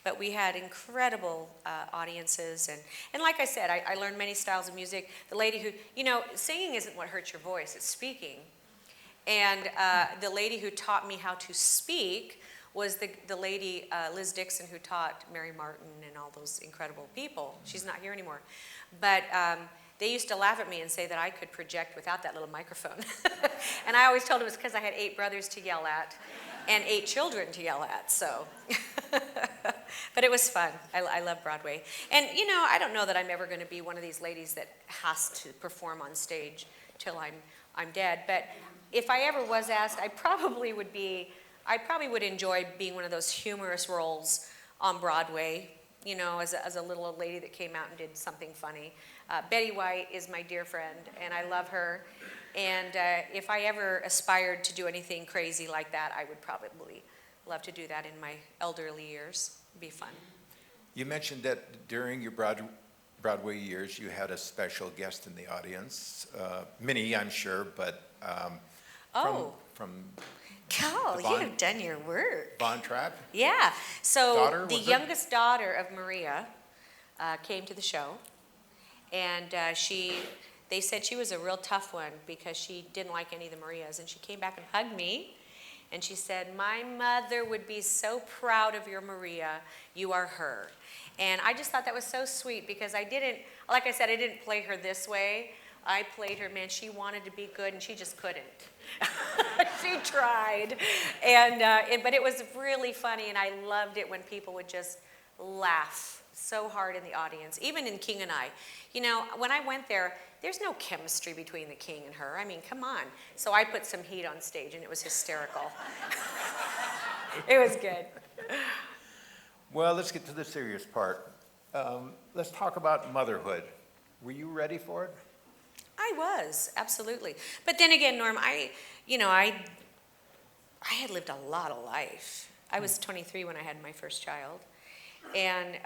But we had incredible audiences. And like I said, I learned many styles of music. The lady who, singing isn't what hurts your voice, it's speaking. And the lady who taught me how to speak was the lady, Liz Dixon, who taught Mary Martin and all those incredible people. She's not here anymore. But they used to laugh at me and say that I could project without that little microphone. And I always told them it's because I had 8 brothers to yell at and 8 children to yell at, so. But it was fun. I love Broadway. And, I don't know that I'm ever going to be one of these ladies that has to perform on stage till I'm dead. But if I ever was asked, I probably would enjoy being one of those humorous roles on Broadway, as a little old lady that came out and did something funny. Betty White is my dear friend, and I love her. And if I ever aspired to do anything crazy like that, I would probably love to do that in my elderly years. It'd be fun. You mentioned that during your Broadway years, you had a special guest in the audience. Many, I'm sure, but from Carl, you have done your work. Von Trapp? Yeah. So Daughter, the was it? youngest daughter of Maria came to the show, and they said she was a real tough one because she didn't like any of the Marias, and she came back and hugged me, and she said, "My mother would be so proud of your Maria. You are her." And I just thought that was so sweet because I didn't play her this way. I played her, man, she wanted to be good and she just couldn't. She tried. But it was really funny, and I loved it when people would just laugh so hard in the audience, even in King and I. When I went there, there's no chemistry between the King and her. I mean, come on. So I put some heat on stage, and it was hysterical. It was good. Well, let's get to the serious part. Let's talk about motherhood. Were you ready for it? I was, absolutely. But then again, Norm, I had lived a lot of life. I was 23 when I had my first child. And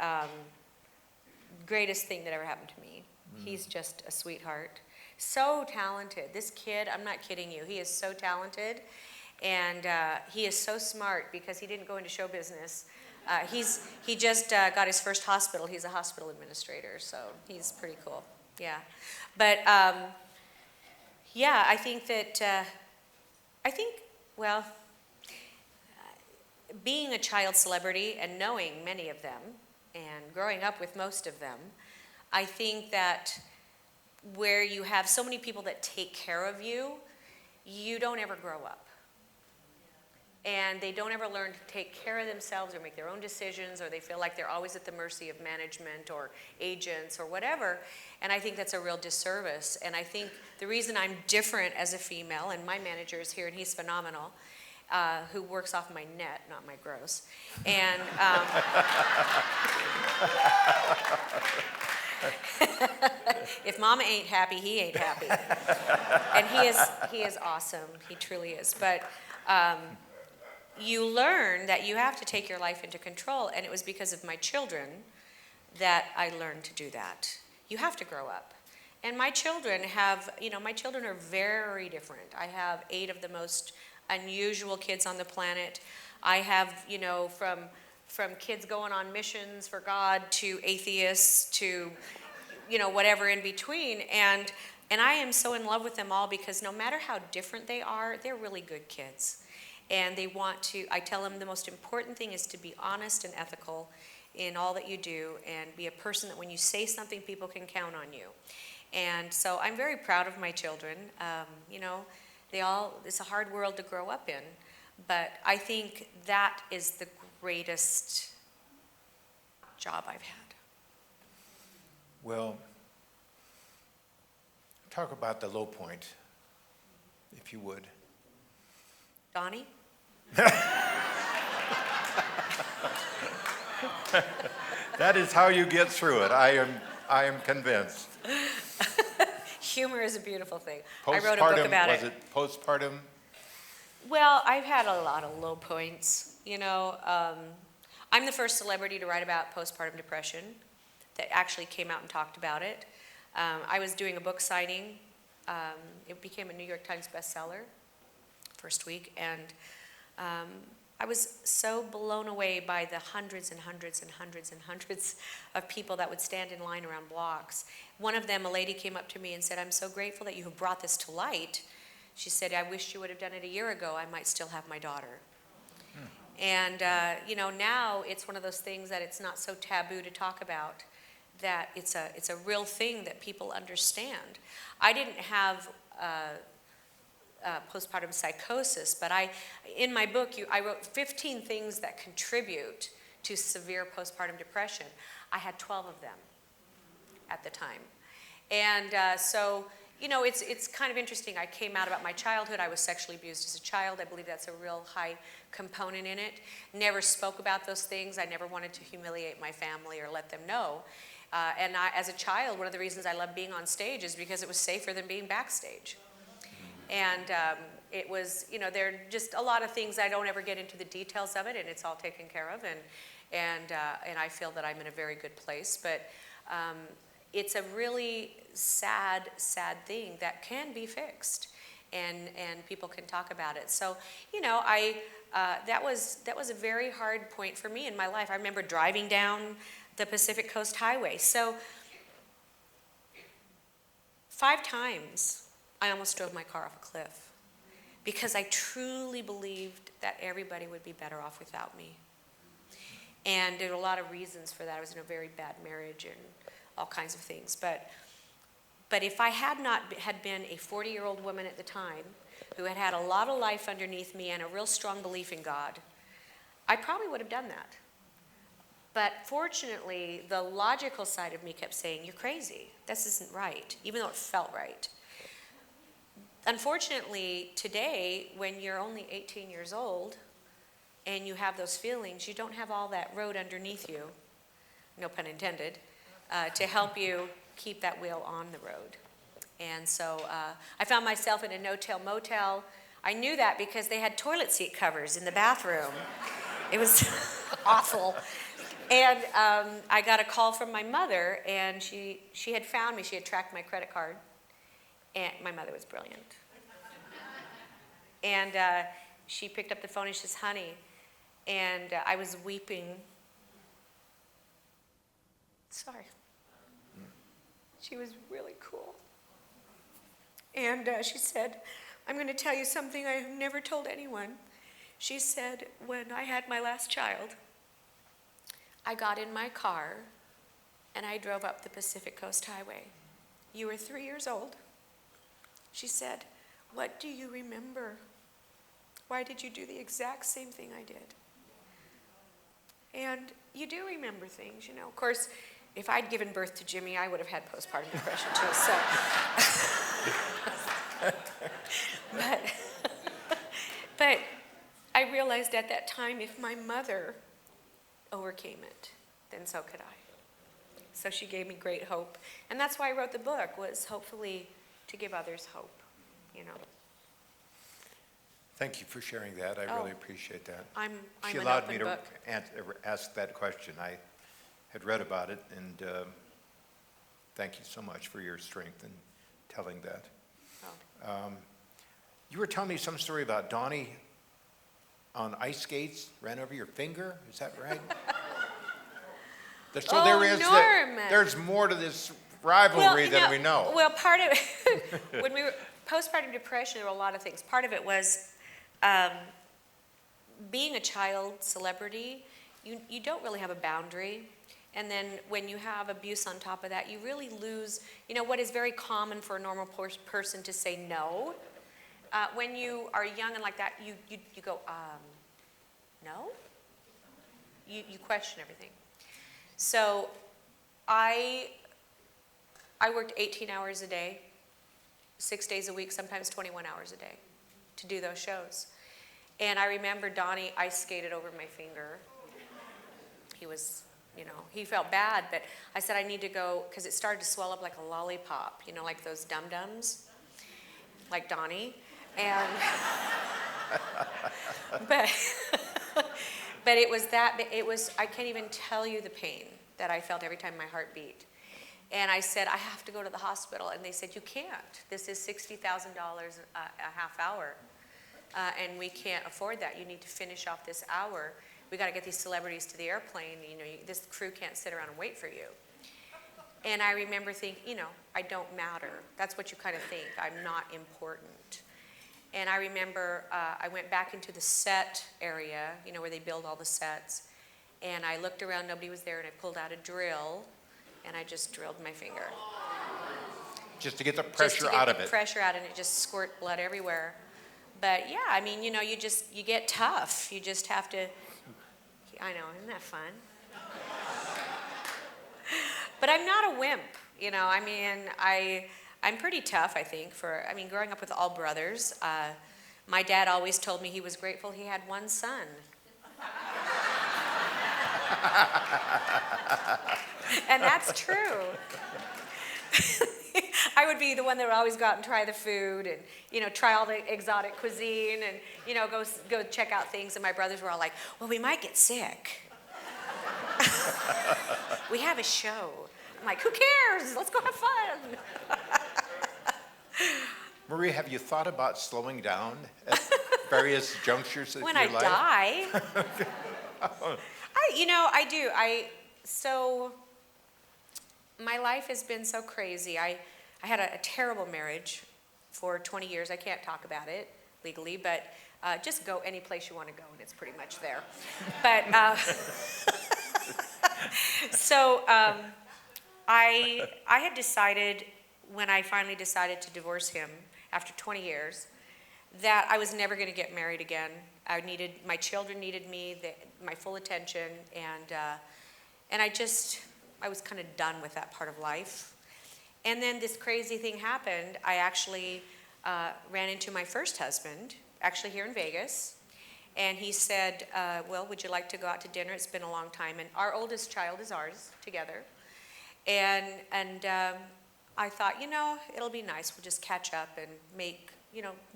greatest thing that ever happened to me. He's just a sweetheart. So talented. This kid, I'm not kidding you, he is so talented. And he is so smart because he didn't go into show business. He just got his first hospital. He's a hospital administrator, so he's pretty cool. Yeah. But, I think that, being a child celebrity and knowing many of them and growing up with most of them, I think that where you have so many people that take care of you, you don't ever grow up. And they don't ever learn to take care of themselves or make their own decisions, or they feel like they're always at the mercy of management or agents or whatever. And I think that's a real disservice. And I think the reason I'm different as a female, and my manager is here and he's phenomenal, who works off my net, not my gross. And if mama ain't happy, he ain't happy. And he is awesome. He truly is. But you learn that you have to take your life into control, and it was because of my children that I learned to do that. You have to grow up. And my children are very different. I have 8 of the most unusual kids on the planet. I have, from kids going on missions for God to atheists to, whatever in between. And I am so in love with them all because no matter how different they are, they're really good kids. And I tell them the most important thing is to be honest and ethical in all that you do and be a person that when you say something, people can count on you. And so I'm very proud of my children. It's a hard world to grow up in, but I think that is the greatest job I've had. Well, talk about the low point, if you would. Donnie? That is how you get through it. I am convinced. Humor is a beautiful thing. I wrote a book about it. Was it postpartum? Well, I've had a lot of low points. I'm the first celebrity to write about postpartum depression that actually came out and talked about it. I was doing a book signing. It became a New York Times bestseller first week, and I was so blown away by the hundreds and hundreds and hundreds and hundreds of people that would stand in line around blocks. One of them, a lady came up to me and said, "I'm so grateful that you have brought this to light." She said, "I wish you would have done it a year ago. I might still have my daughter." And, now it's one of those things that it's not so taboo to talk about, that it's a real thing that people understand. I didn't have postpartum psychosis, but in my book, I wrote 15 things that contribute to severe postpartum depression. I had 12 of them at the time. And so, it's kind of interesting. I came out about my childhood. I was sexually abused as a child. I believe that's a real high component in it. Never spoke about those things. I never wanted to humiliate my family or let them know. And as a child, one of the reasons I loved being on stage is because it was safer than being backstage. And it was, there are just a lot of things. I don't ever get into the details of it, and it's all taken care of. And I feel that I'm in a very good place. But it's a really sad, sad thing that can be fixed, and people can talk about it. So, that was a very hard point for me in my life. I remember driving down the Pacific Coast Highway. So 5 times I almost drove my car off a cliff because I truly believed that everybody would be better off without me. And there were a lot of reasons for that. I was in a very bad marriage and all kinds of things. But if I had not had been a 40-year-old woman at the time who had had a lot of life underneath me and a real strong belief in God, I probably would have done that. But fortunately, the logical side of me kept saying, "You're crazy. This isn't right," even though it felt right. Unfortunately, today, when you're only 18 years old and you have those feelings, you don't have all that road underneath you, no pun intended, to help you keep that wheel on the road. And so I found myself in a no-tell motel. I knew that because they had toilet seat covers in the bathroom. It was awful. And I got a call from my mother, and she had found me. She had tracked my credit card. And my mother was brilliant. And she picked up the phone and she says, "Honey," and I was weeping. Sorry. She was really cool. And she said, "I'm going to tell you something I have never told anyone." She said, "When I had my last child, I got in my car and I drove up the Pacific Coast Highway. You were 3 years old." She said, "What do you remember? Why did you do the exact same thing I did?" And you do remember things, Of course, if I'd given birth to Jimmy, I would have had postpartum depression too. So, but I realized at that time, if my mother overcame it, then so could I. So she gave me great hope, and that's why I wrote the book, was hopefully to give others hope, Thank you for sharing that. I really appreciate that. I'm She an allowed me open to book. ask that question. I had read about it, and thank you so much for your strength in telling that. Oh. You were telling me some story about Donny on ice skates, ran over your finger. Is that right? So Oh, Norm! There's more to this rivalry than we know. Well, part of it, when we were postpartum depression, there were a lot of things. Part of it was being a child celebrity, you don't really have a boundary. And then when you have abuse on top of that, you really lose, what is very common for a normal person to say no. When you are young and like that, you go, no? You question everything. So I worked 18 hours a day, 6 days a week, sometimes 21 hours a day to do those shows. And I remember Donny ice skated over my finger. He was, he felt bad, but I said I need to go, because it started to swell up like a lollipop, like those dum-dums, like Donny. And, but it was I can't even tell you the pain that I felt every time my heart beat. And I said, I have to go to the hospital. And they said, you can't. This is $60,000 a half hour. and we can't afford that. You need to finish off this hour. We got to get these celebrities to the airplane. This crew can't sit around and wait for you. And I remember thinking, I don't matter. That's what you kind of think. I'm not important. And I remember I went back into the set area, where they build all the sets. And I looked around, nobody was there, and I pulled out a drill, and I just drilled my finger. Just to get the pressure out of it. Pressure out, and it just squirt blood everywhere. But yeah, I mean, you get tough. You just have to, I know, isn't that fun? But I'm not a wimp, I mean, I'm pretty tough, I think, growing up with all brothers. My dad always told me he was grateful he had one son. And that's true. I would be the one that would always go out and try the food and, try all the exotic cuisine and, go check out things. And my brothers were all like, well, we might get sick. We have a show. I'm like, who cares? Let's go have fun. Marie, have you thought about slowing down at various junctures of When your I life? die. I do. So my life has been so crazy. I had a terrible marriage for 20 years. I can't talk about it legally, but just go any place you want to go, and it's pretty much there. But so I had decided, when I finally decided to divorce him after 20 years, that I was never going to get married again. My children needed me, my full attention, and I was kind of done with that part of life. And then this crazy thing happened. I actually ran into my first husband, actually here in Vegas, and he said, well, would you like to go out to dinner? It's been a long time, and our oldest child is ours together. And I thought, it'll be nice. We'll just catch up and we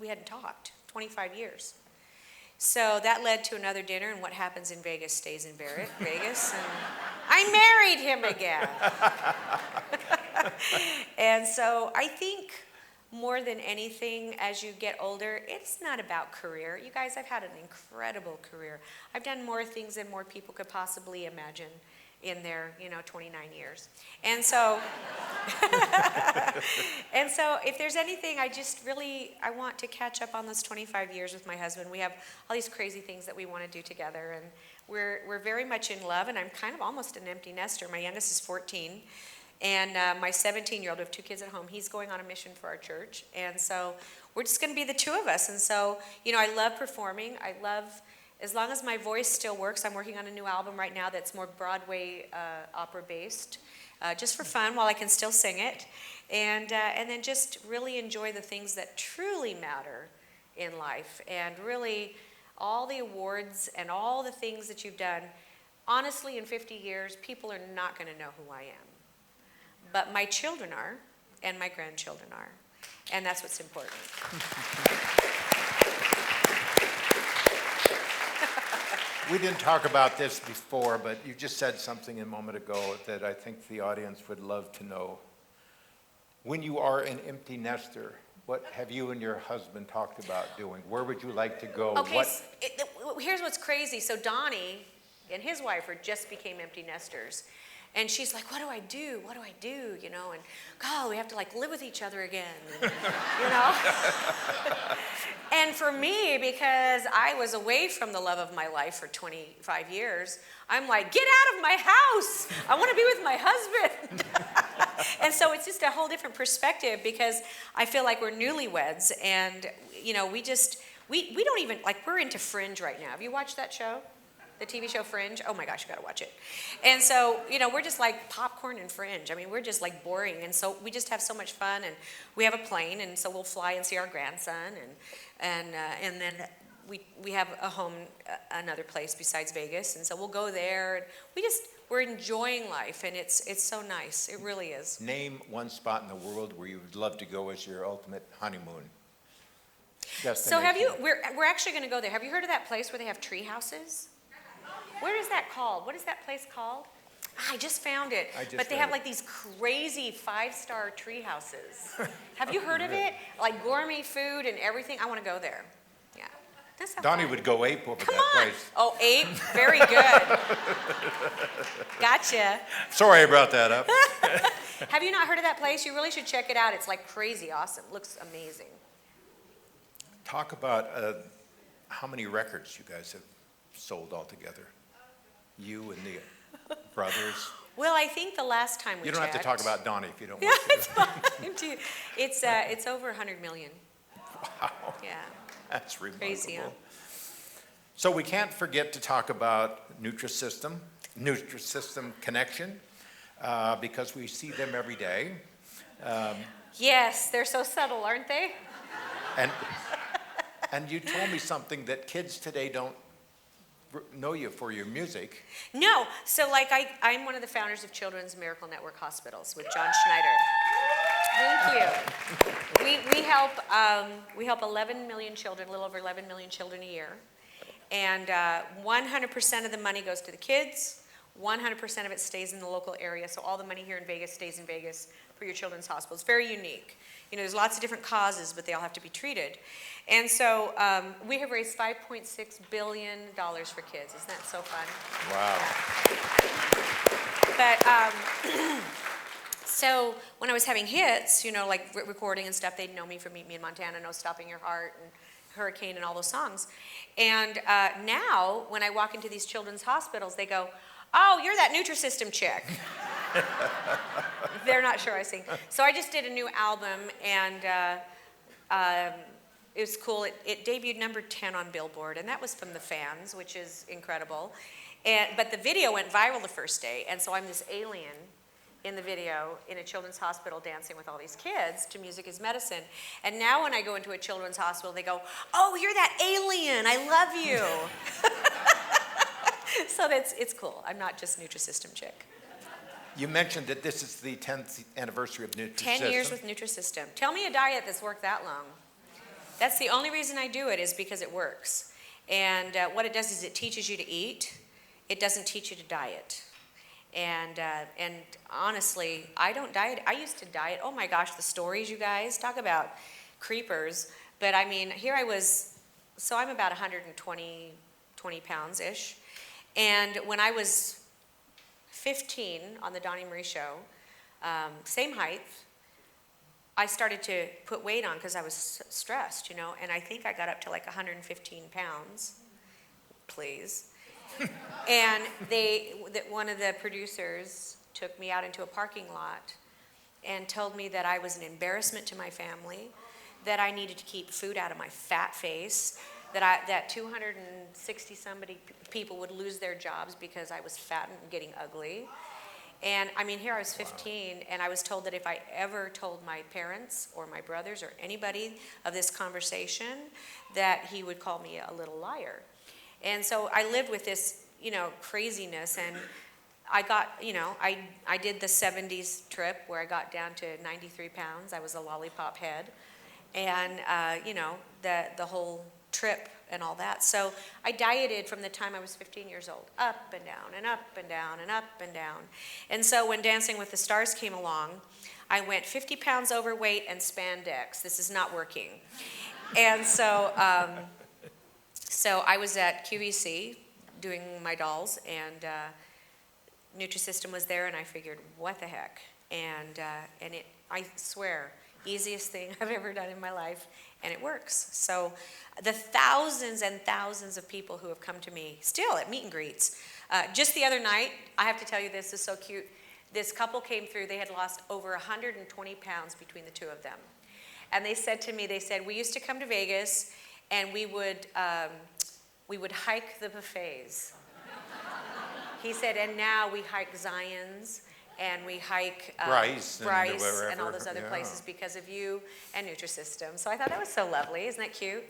hadn't talked 25 years. So that led to another dinner, and what happens in Vegas stays in Vegas. And I married him again. And so I think more than anything, as you get older, it's not about career. You guys, I've had an incredible career. I've done more things than more people could possibly imagine in their, 29 years. And so, if there's anything, I want to catch up on those 25 years with my husband. We have all these crazy things that we want to do together, and we're very much in love, and I'm kind of almost an empty nester. My youngest is 14, and my 17-year-old, we have 2 kids at home, he's going on a mission for our church, and so we're just going to be the 2 of us. And so, I love performing. As long as my voice still works, I'm working on a new album right now that's more Broadway opera-based, just for fun while I can still sing it. And then just really enjoy the things that truly matter in life. And really, all the awards and all the things that you've done, honestly, in 50 years, people are not going to know who I am. But my children are, and my grandchildren are. And that's what's important. We didn't talk about this before, but you just said something a moment ago that I think the audience would love to know. When you are an empty nester, what have you and your husband talked about doing? Where would you like to go? Okay, here's what's crazy. So Donnie and his wife just became empty nesters. And she's like, what do I do? What do I do? And God, we have to live with each other again, And for me, because I was away from the love of my life for 25 years, I'm like, get out of my house. I want to be with my husband. And so it's just a whole different perspective, because I feel like we're newlyweds, and, we don't even, we're into Fringe right now. Have you watched that show? The TV show Fringe? Oh my gosh, you gotta watch it. And so, we're just like popcorn and Fringe. I mean, we're just boring. And so we just have so much fun, and we have a plane, and so we'll fly and see our grandson, and then we have a home, another place besides Vegas, and so we'll go there, and we're enjoying life, and it's so nice. It really is. Name one spot in the world where you would love to go as your ultimate honeymoon. So we're actually gonna go there. Have you heard of that place where they have tree houses? Where is that called? What is that place called? I just found it. But they have these crazy 5-star tree houses. Have you heard of it? Gourmet food and everything. I want to go there. Yeah. That's not Donnie fun. would go ape over Come that on. place. Oh, ape, very good. Gotcha. Sorry I brought that up. Have you not heard of that place? You really should check it out. It's like crazy awesome. Looks amazing. Talk about how many records you guys have sold altogether. You and the brothers. Well, I think the last time we You don't have to checked- talk about Donnie if you don't Yeah, want to. it's over 100 million. Wow, Yeah. that's remarkable. Crazy, huh? So we can't forget to talk about Nutrisystem Connection, because we see them every day. Yes, they're so subtle, aren't they? And you told me something that kids today don't know you for your music. No. So like I'm one of the founders of Children's Miracle Network Hospitals with John Schneider. Thank you. We help 11 million children, a little over 11 million children a year. And 100% of the money goes to the kids. 100% of it stays in the local area. So all the money here in Vegas stays in Vegas for your children's hospital. It's very unique. You know, there's lots of different causes, but they all have to be treated. And so we have raised $5.6 billion for kids. Isn't that so fun? Wow. But so when I was having hits, you know, like recording and stuff, they'd know me from Meet Me in Montana, No Stopping Your Heart, and Hurricane, and all those songs. And now, when I walk into these children's hospitals, they go, "Oh, you're that Nutrisystem chick." They're not sure I sing. So I just did a new album, and it was cool. It debuted number 10 on Billboard, and that was from the fans, which is incredible. But the video went viral the first day, and so I'm this alien in the video in a children's hospital dancing with all these kids to Music is Medicine. And now when I go into a children's hospital, they go, "Oh, you're that alien. I love you." So it's cool. I'm not just Nutrisystem chick. You mentioned that this is the 10th anniversary of Nutrisystem. 10 years with Nutrisystem. Tell me a diet that's worked that long. That's the only reason I do it, is because it works. And what it does is it teaches you to eat. It doesn't teach you to diet. And honestly, I don't diet. I used to diet. Oh my gosh, the stories, you guys. Talk about creepers. But I mean, here I was, so I'm about 120 pounds-ish. And when I was 15 on the Donny and Marie show, same height, I started to put weight on because I was stressed, you know, and I think I got up to like 115 pounds, please. And one of the producers took me out into a parking lot and told me that I was an embarrassment to my family, that I needed to keep food out of my fat face, that 260 somebody people would lose their jobs because I was fat and getting ugly. And I mean, here I was 15, and I was told that if I ever told my parents or my brothers or anybody of this conversation, that he would call me a little liar. And so I lived with this, you know, craziness, and I got, you know, I did the 70s trip where I got down to 93 pounds. I was a lollipop head, and, you know, the whole trip and all that. So I dieted from the time I was 15 years old, up and down and up and down and up and down. And so when Dancing with the Stars came along, I went 50 pounds overweight and spandex. This is not working. And so, so I was at QVC doing my dolls, and Nutrisystem was there, and I figured, what the heck? And it, I swear, easiest thing I've ever done in my life, and it works. So the thousands and thousands of people who have come to me, still at meet and greets. Just the other night, I have to tell you, this is so cute. This couple came through, they had lost over 120 pounds between the two of them. And they said to me, we used to come to Vegas, and we would hike the buffets. He said, and now we hike Zion's, and we hike Bryce and all those other places because of you and Nutrisystem. So I thought that was so lovely. Isn't that cute?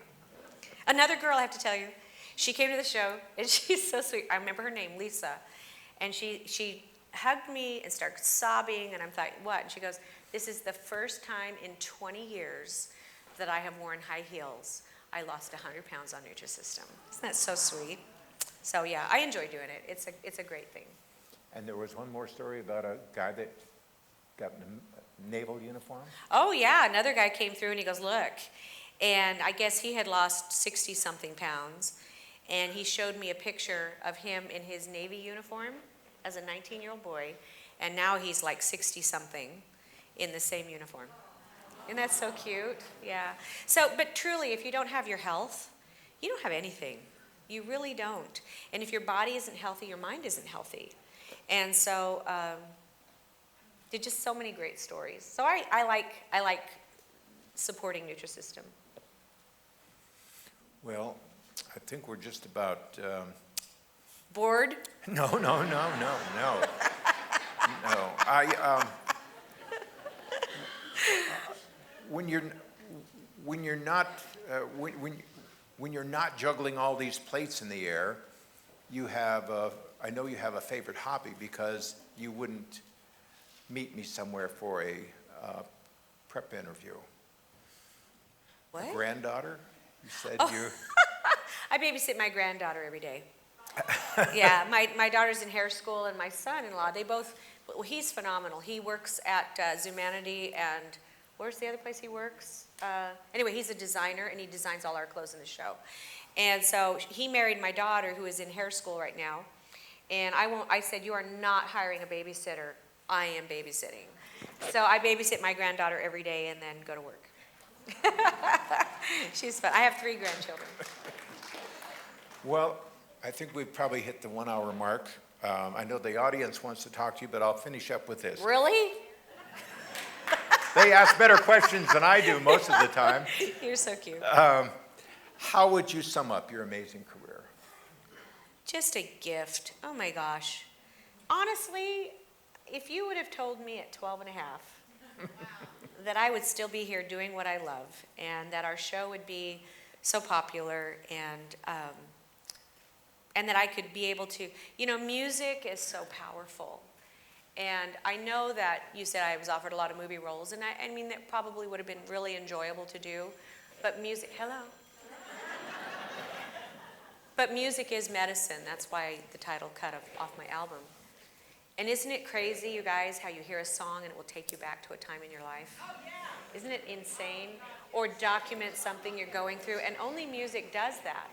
Another girl, I have to tell you, she came to the show, and she's so sweet. I remember her name, Lisa. And she hugged me and started sobbing, and I'm like, what? And she goes, this is the first time in 20 years that I have worn high heels. I lost 100 pounds on Nutrisystem. Isn't that so sweet? So yeah, I enjoy doing it. It's a great thing. And there was one more story about a guy that got in a naval uniform. Oh yeah, another guy came through and he goes, look, And I guess he had lost 60-something pounds. And he showed me a picture of him in his Navy uniform as a 19-year-old boy. And now he's like 60-something in the same uniform. Isn't that so cute? Yeah. So, but truly, if you don't have your health, you don't have anything. You really don't. And if your body isn't healthy, your mind isn't healthy. And so, there's just so many great stories. So I like supporting Nutrisystem. Well, I think we're just about, Bored? no. No, when you're not, when you're not juggling all these plates in the air, I know you have a favorite hobby, because you wouldn't meet me somewhere for a prep interview. What? Granddaughter? You said you. I babysit my granddaughter every day. Yeah, my daughter's in hair school, and my son-in-law, well, he's phenomenal. He works at Zumanity, and where's the other place he works? Anyway, he's a designer, and he designs all our clothes in the show. And so he married my daughter, who is in hair school right now. And I said, you are not hiring a babysitter. I am babysitting. So I babysit my granddaughter every day and then go to work. She's fun. I have 3 grandchildren. Well, I think we've probably hit the 1 hour mark. I know the audience wants to talk to you, but I'll finish up with this. Really? They ask better questions than I do most of the time. You're so cute. How would you sum up your amazing career? Just a gift. Oh my gosh. Honestly, if you would have told me at 12 and a half that I would still be here doing what I love, and that our show would be so popular, and that I could be able to, music is so powerful. And I know that you said I was offered a lot of movie roles, and I mean, that probably would have been really enjoyable to do, but music, hello. But music is medicine. That's why the title cut off my album. And isn't it crazy, you guys, how you hear a song and it will take you back to a time in your life? Oh, yeah. Isn't it insane? Or document something you're going through, and only music does that.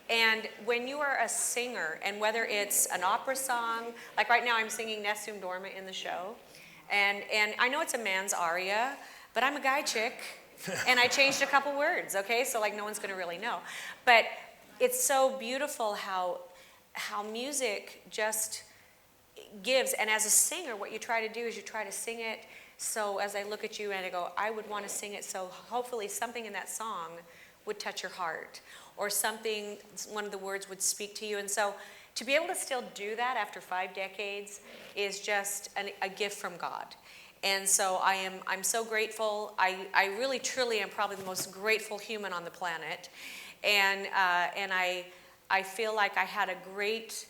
And when you are a singer, and whether it's an opera song, like right now I'm singing Nessun Dorma in the show, and I know it's a man's aria, but I'm a guy chick, and I changed a couple words, okay? So like no one's gonna really know. But it's so beautiful how music just gives, and as a singer, what you try to do is you try to sing it, so as I look at you and I go, I would want to sing it, so hopefully something in that song would touch your heart, or something, one of the words would speak to you. And so to be able to still do that after 5 decades is just a gift from God. And so I'm so grateful. I really, truly am probably the most grateful human on the planet. And I feel like I had a great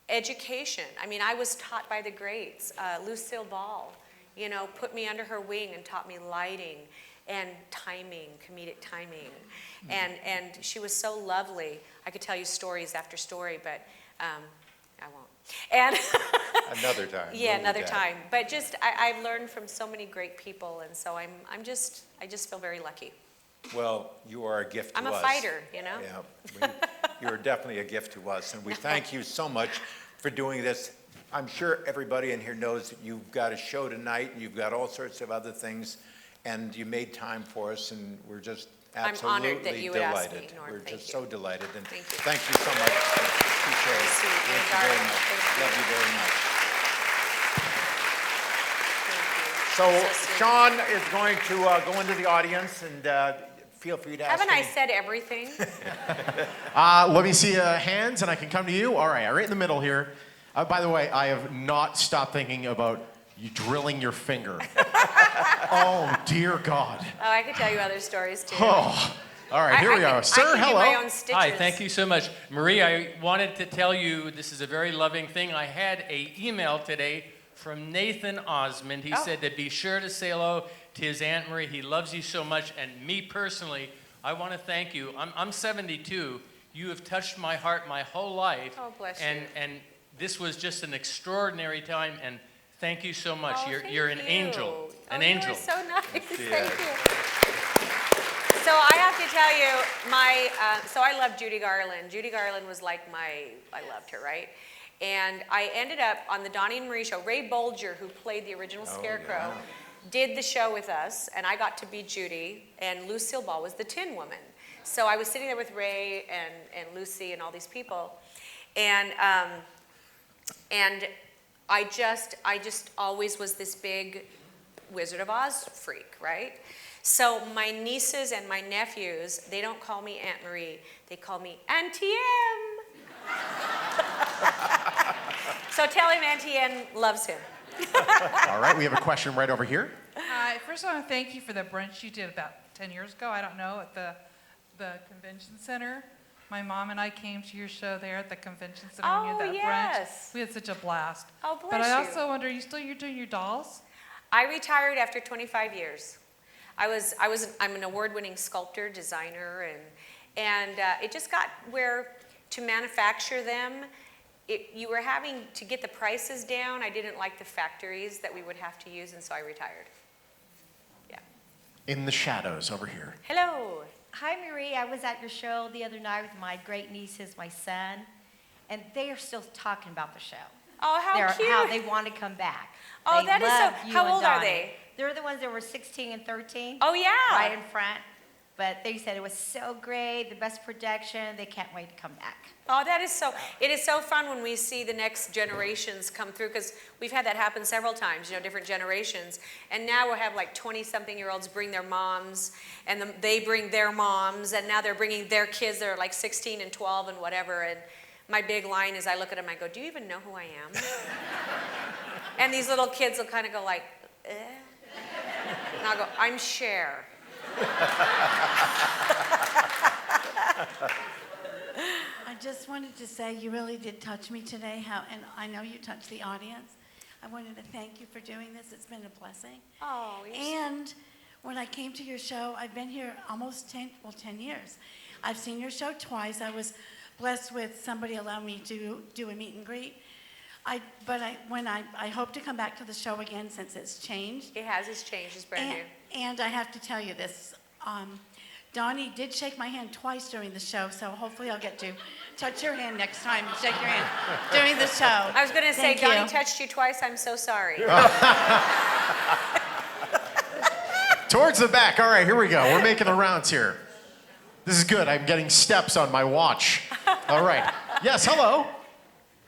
education. I mean, I was taught by the greats. Lucille Ball, put me under her wing and taught me lighting and timing, comedic timing. And she was so lovely. I could tell you stories after story, but I won't. And Another time. yeah, another time. But just, I've learned from so many great people, and so I just feel very lucky. Well, you are a gift to us. I'm a fighter, Yeah, you're definitely a gift to us, and we thank you so much for doing this. I'm sure everybody in here knows that you've got a show tonight, and you've got all sorts of other things, and you made time for us, and we're just I'm absolutely honored that you would ask me, delighted. Norm. We're Thank just you. so delighted, and Thank you. thank you so much. Appreciate it. sweet. Thank you You're very darling. much. Thank you. Love you very much. Thank you. So sweet. Sean is going to go into the audience, and feel free to ask Haven't I any- said everything? Let me see hands, and I can come to you. All right, right in the middle here. By the way, I have not stopped thinking about you drilling your finger. Oh, dear God. Oh, I could tell you other stories too. Oh, all right, here we are. Sir, I can hello. do my own stitches. Hi, thank you so much. Marie, I wanted to tell you this is a very loving thing. I had an email today from Nathan Osmond. He said to be sure to say hello to his Aunt Marie. He loves you so much. And me personally, I want to thank you. I'm 72. You have touched my heart my whole life. Oh, bless you. And this was just an extraordinary time. And thank you so much. Oh, you're an thank angel. you. An oh, angel. You are so nice. She Thank is. you. So I have to tell you, so I love Judy Garland. Judy Garland was like I loved her, right? And I ended up on the Donny and Marie show. Ray Bolger, who played the original Scarecrow, did the show with us, and I got to be Judy, and Lucille Ball was the Tin Woman. So I was sitting there with Ray and Lucy and all these people, and I just always was this big Wizard of Oz freak, right? So my nieces and my nephews, they don't call me Aunt Marie, they call me Auntie M. So tell him Auntie M loves him. All right, we have a question right over here. Hi, first I want to thank you for the brunch you did about 10 years ago, I don't know, at the convention center. My mom and I came to your show there at the convention center when you had that yes. brunch. We had such a blast. Oh, bless But I you. also wonder, you're doing your dolls? I retired after 25 years. I'm an award-winning sculptor, designer, and it just got where to manufacture them, you were having to get the prices down. I didn't like the factories that we would have to use, and so I retired. Yeah. In the shadows over here. Hello. Hi, Marie. I was at your show the other night with my great nieces, my son, and they are still talking about the show. Oh, how cute. How they want to come back. Oh, They that is love so. you How and old are Donnie. they? They're the ones that were 16 and 13. Oh, yeah. Right in front. But they said it was so great, the best production. They can't wait to come back. Oh, that is so, it is so fun when we see the next generations come through, because we've had that happen several times, different generations. And now we'll have like 20-something-year-olds bring their moms, and they bring their moms, and now they're bringing their kids that are like 16 and 12 and whatever. And my big line is I look at them, I go, do you even know who I am? And these little kids will kind of go like, eh? And I'll go, I'm Cher. I just wanted to say you really did touch me today, and I know you touched the audience. I wanted to thank you for doing this. It's been a blessing. Oh, And when I came to your show, I've been here almost 10 years. I've seen your show twice. I was blessed with somebody allowed me to do a meet and greet. I hope to come back to the show again since it's changed. It has, it's changed, it's brand new. And I have to tell you this, Donnie did shake my hand twice during the show, so hopefully I'll get to touch your hand next time and shake your hand during the show. I was going to say, Thank Donnie you. touched you twice. I'm so sorry. Towards the back. All right, here we go. We're making the rounds here. This is good. I'm getting steps on my watch. All right. Yes, hello.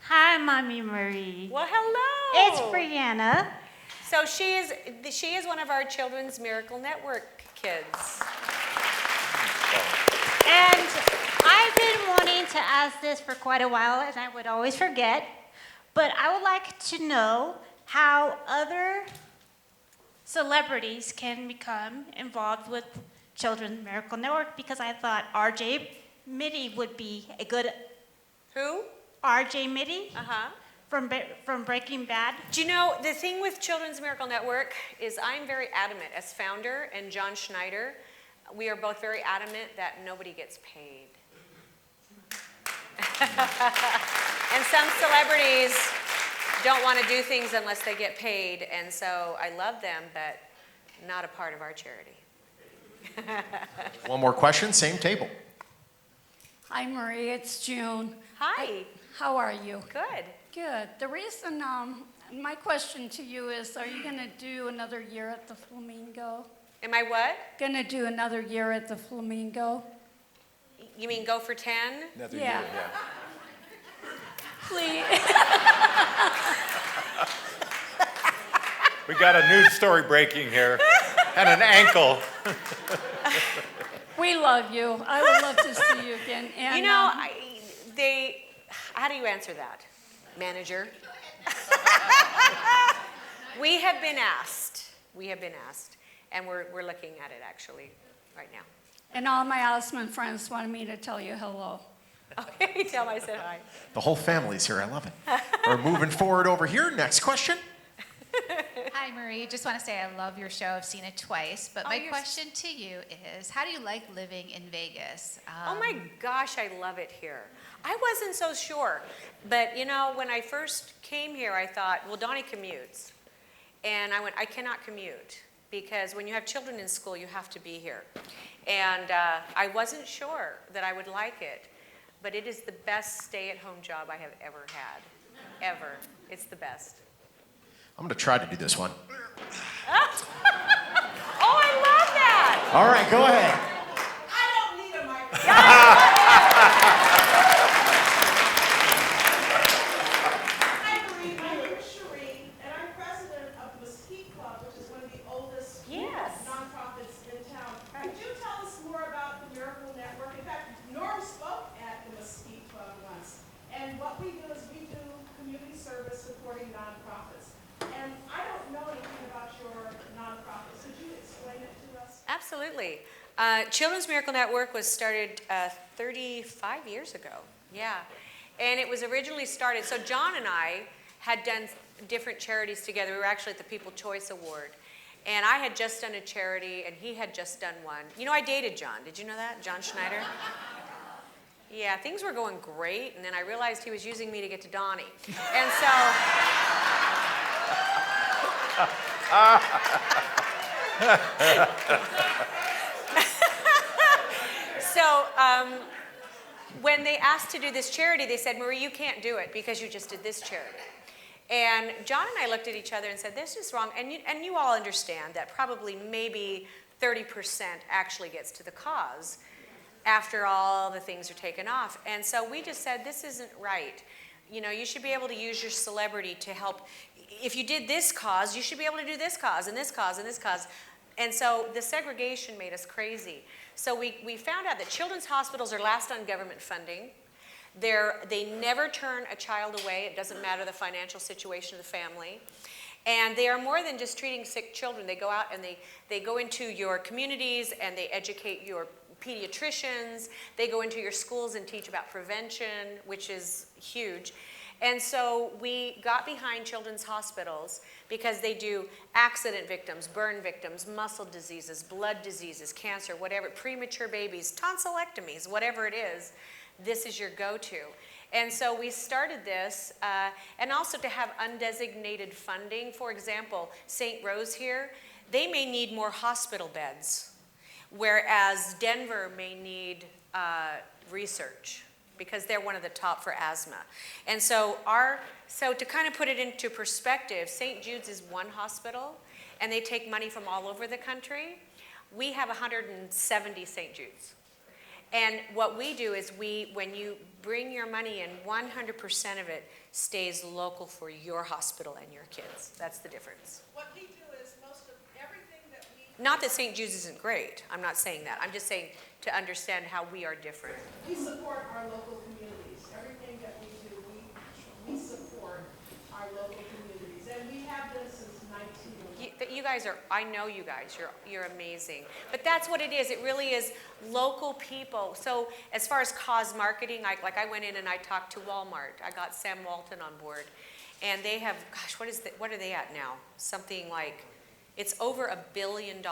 Hi, Mommy Marie. Well, hello. It's Brianna. So she is one of our Children's Miracle Network kids. And I've been wanting to ask this for quite a while, and I would always forget. But I would like to know how other celebrities can become involved with Children's Miracle Network, because I thought RJ Mitty would be a good... Who? RJ Mitty. Uh-huh. From Breaking Bad. Do you know, the thing with Children's Miracle Network is I'm very adamant, as founder and John Schneider, we are both very adamant that nobody gets paid. And some celebrities don't want to do things unless they get paid, and so I love them, but not a part of our charity. One more question, same table. Hi, Marie. It's June. Hi. How are you? Good. Good. The reason, my question to you is, are you going to do another year at the Flamingo? Am I what? Going to do another year at the Flamingo? You mean go for 10? Another Yeah. year, yeah. Please. We got a news story breaking here, and an ankle. We love you. I would love to see you again. And, You know, how do you answer that, manager? We have been asked, and we're looking at it actually right now. and all my Osmond friends wanted me to tell you hello. Okay, tell them I said hi. The whole family's here. I love it. We're moving forward over here. Next question. Hi, Marie. Just want to say I love your show. I've seen it twice. But my question to you is, how do you like living in Vegas? Oh my gosh, I love it here. I wasn't so sure. But when I first came here, I thought, well, Donnie commutes. And I went, I cannot commute, because when you have children in school, you have to be here. And I wasn't sure that I would like it, but it is the best stay-at-home job I have ever had. Ever. It's the best. I'm going to try to do this one. Oh, I love that! All right, go ahead. I don't need a microphone. Hi, Marie. My name is Cherie, and I'm president of the Mesquite Club, which is one of the oldest nonprofits in town. Could you tell us more about the Miracle Network? In fact, Norm spoke at the Mesquite Club once, and what we do is we do community service supporting nonprofits. And I don't know anything about your nonprofit. Could you explain it to us? Absolutely. Children's Miracle Network was started 35 years ago. Yeah. And it was originally started, so John and I had done different charities together. We were actually at the People Choice Award. And I had just done a charity, and he had just done one. You know, I dated John. Did you know that? John Schneider? Yeah, things were going great, and then I realized he was using me to get to Donnie. And so... So when they asked to do this charity, they said, Marie, you can't do it because you just did this charity. And John and I looked at each other and said, this is wrong. And you all understand that probably maybe 30% actually gets to the cause after all the things are taken off. And so we just said, this isn't right. You know, you should be able to use your celebrity to help. If you did this cause, you should be able to do this cause and this cause and this cause. And so the segregation made us crazy. So we found out that children's hospitals are last on government funding. They never turn a child away. It doesn't matter the financial situation of the family. And they are more than just treating sick children. They go out and they go into your communities and they educate your pediatricians. They go into your schools and teach about prevention, which is huge. And so we got behind children's hospitals because they do accident victims, burn victims, muscle diseases, blood diseases, cancer, whatever, premature babies, tonsillectomies, whatever it is, this is your go-to. And so we started this, and also to have undesignated funding. For example, St. Rose here, they may need more hospital beds, whereas Denver may need research, because they're one of the top for asthma. And so to kind of put it into perspective, St. Jude's is one hospital, and they take money from all over the country. We have 170 St. Jude's. And what we do is when you bring your money in, 100% of it stays local for your hospital and your kids. That's the difference. What we do is most of everything that we... Not that St. Jude's isn't great. I'm not saying that. I'm just saying to understand how we are different. We support our local communities. Everything that we do, we support our local communities. And we have this since 19... You guys are, I know you guys, you're amazing. But that's what it is. It really is local people. So as far as cause marketing, like I went in and I talked to Walmart. I got Sam Walton on board. And they have, gosh, what are they at now? Something like, it's over $1 billion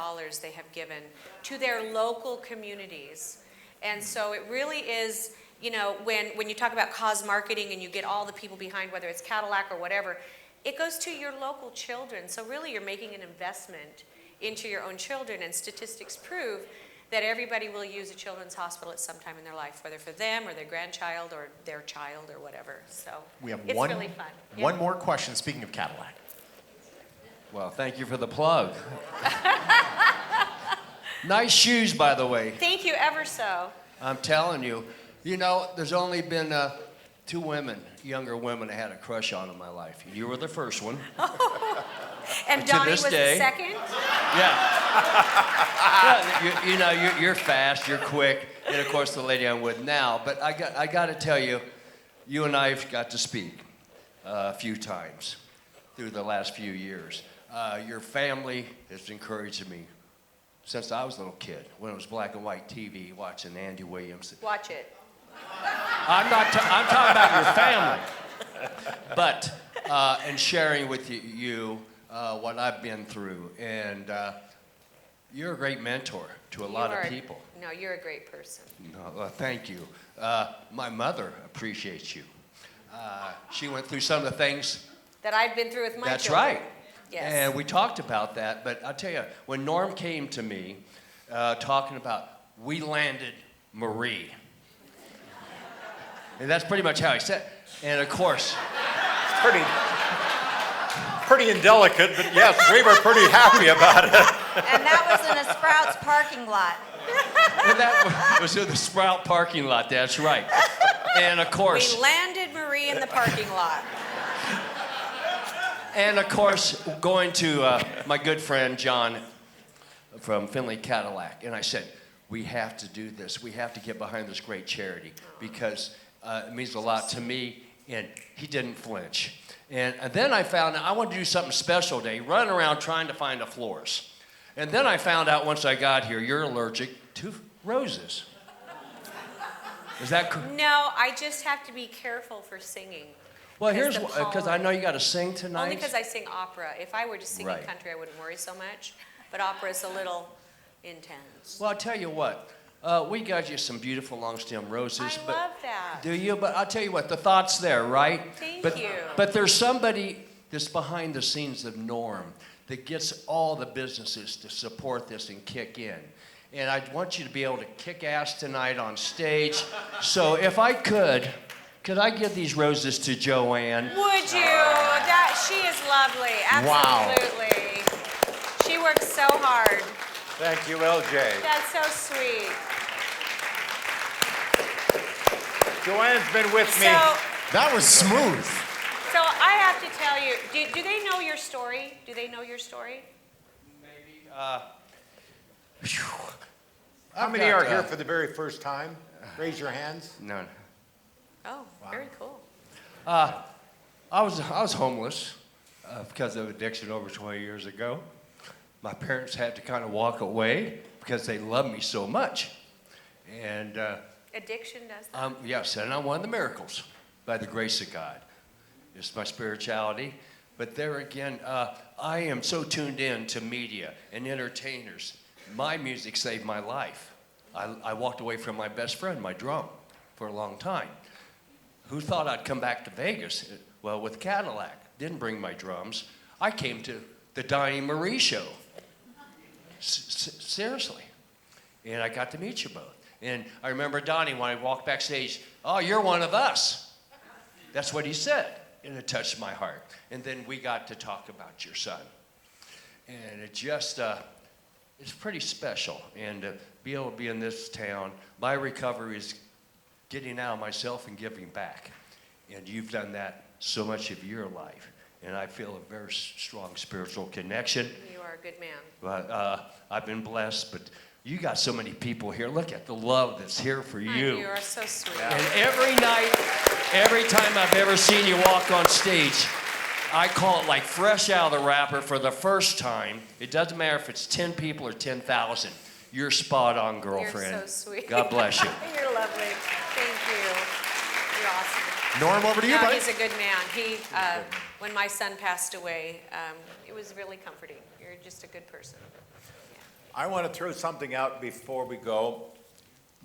they have given to their local communities. And so it really is, you know, when you talk about cause marketing and you get all the people behind, whether it's Cadillac or whatever, it goes to your local children. So really you're making an investment into your own children, and statistics prove that everybody will use a children's hospital at some time in their life, whether for them or their grandchild or their child or whatever. So We have it's really fun. One more question, speaking of Cadillac. Well, thank you for the plug. Nice shoes, by the way. Thank you ever so. I'm telling you. You know, there's only been 2 women, younger women, I had a crush on in my life. You were the first one. And To Donnie this was day. the second? Yeah. You know, you're fast, you're quick, and of course the lady I'm with now. But I got to tell you, you and I have got to speak a few times through the last few years. Your family has encouraged me since I was a little kid, when it was black and white TV, watching Andy Williams. Watch it. I'm talking about your family. But, and sharing with you what I've been through. And you're a great mentor to a lot of people. No, you're a great person. No, thank you. My mother appreciates you. She went through some of the things. That I've been through with my That's children. right. Yes. And we talked about that. But I'll tell you, when Norm came to me talking about we landed Marie. And that's pretty much how he said it. And of course, Pretty indelicate, but yes, we were pretty happy about it. And that was in a Sprouts parking lot. and that was in the Sprout parking lot, that's right. And of course, We landed Marie in the parking lot. and of course, going to my good friend John from Finley Cadillac, and I said, we have to do this. We have to get behind this great charity because it means a lot to me, and he didn't flinch. And then I found out I wanted to do something special today, run around trying to find the florist. And then I found out once I got here, you're allergic to roses. Is that correct? No, I just have to be careful for singing. Well, here's the because I know you got to sing tonight. Only because I sing opera. If I were just singing Right. country, I wouldn't worry so much. But opera is a little intense. Well, I'll tell you what. We got you some beautiful long stem roses. I love that. Do you? But I'll tell you what, the thought's there, right? Thank you. But there's somebody that's behind the scenes of Norm that gets all the businesses to support this and kick in. And I want you to be able to kick ass tonight on stage. So if I could I give these roses to Joanne? Would you? She is lovely. Absolutely. She works so hard. Thank you, LJ. That's so sweet. Joanne's been with me. That was smooth. So I have to tell you, do they know your story? Do they know your story? Maybe. How many are here for the very first time? Raise your hands. None. Oh, very cool. I was homeless because of addiction over 20 years ago. My parents had to kind of walk away because they loved me so much. And Addiction does that? yes, and I'm one of the miracles by the grace of God. It's my spirituality. But there again, I am so tuned in to media and entertainers. My music saved my life. I walked away from my best friend, my drum, for a long time. Who thought I'd come back to Vegas? Well, with Cadillac. Didn't bring my drums. I came to the Donny and Marie show. Seriously. And I got to meet you both. And I remember Donny, when I walked backstage, oh, you're one of us. That's what he said. And it touched my heart. And then we got to talk about your son. And it just, it's pretty special. And to be able to be in this town, my recovery is getting out of myself and giving back. And you've done that so much of your life. And I feel a very strong spiritual connection. You are a good man. But I've been blessed, but you got so many people here. Look at the love that's here for you. You are so sweet. And every night, every time I've ever seen you walk on stage, I call it like fresh out of the wrapper for the first time. It doesn't matter if it's 10 people or 10,000. You're spot on, girlfriend. You're so sweet. God bless you. You're lovely. Thank you. You're awesome. Norm, over to you, No, buddy. he's a good man. When my son passed away, it was really comforting. You're just a good person. I want to throw something out before we go.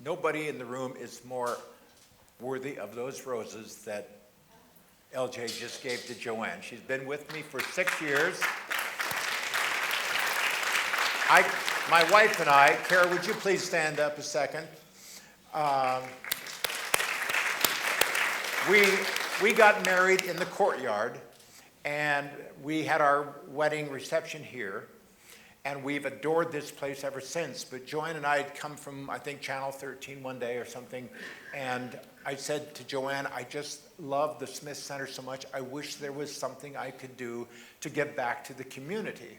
Nobody in the room is more worthy of those roses that LJ just gave to Joanne. She's been with me for 6 years. My wife and I, Kara, would you please stand up a second? We got married in the courtyard, and we had our wedding reception here, and we've adored this place ever since. But Joanne and I had come from, I think, Channel 13 one day or something, and I said to Joanne, I just love the Smith Center so much. I wish there was something I could do to give back to the community.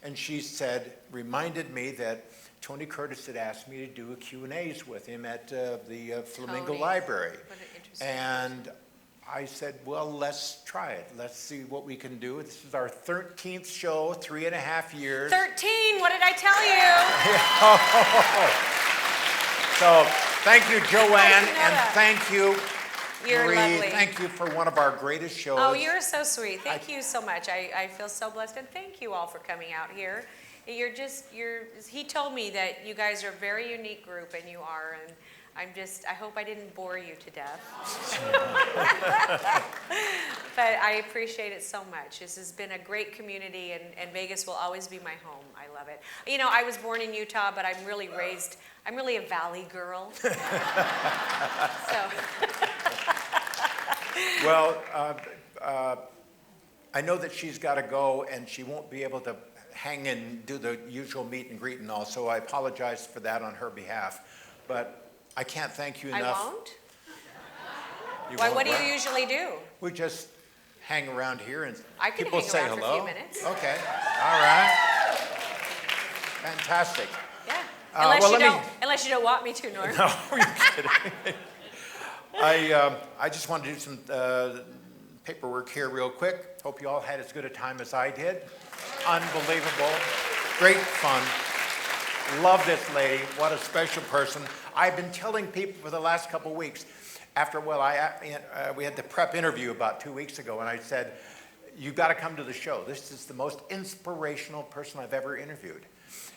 And she said, reminded me that Tony Curtis had asked me to do a Q&As with him at the Flamingo Tony. Library. What an interesting And I said, well, let's try it. Let's see what we can do. This is our 13th show, 3.5 years. 13, what did I tell you? So thank you, Joanne, know and that? thank you, You're Marie. lovely. Thank you for one of our greatest shows. Oh, you're so sweet. Thank you so much. I feel so blessed, and thank you all for coming out here. He told me that you guys are a very unique group, and you are, and I hope I didn't bore you to death. But I appreciate it so much. This has been a great community, and Vegas will always be my home. I love it. You know, I was born in Utah, but I'm really a valley girl. So. Well, I know that she's got to go, and she won't be able to hang and do the usual meet and greet and all, so I apologize for that on her behalf. But I can't thank you enough. I won't? You Why, won't, what do right? you usually do? We just hang around here and I can people hang say around hello. for a few minutes. Okay, all right. Fantastic. Yeah. Well, Unless you don't want me to, Norm. No, you're kidding. I just want to do some paperwork here real quick. Hope you all had as good a time as I did. Unbelievable. Great fun. Love this lady. What a special person. I've been telling people for the last couple weeks, we had the prep interview about 2 weeks ago, and I said, you've got to come to the show. This is the most inspirational person I've ever interviewed.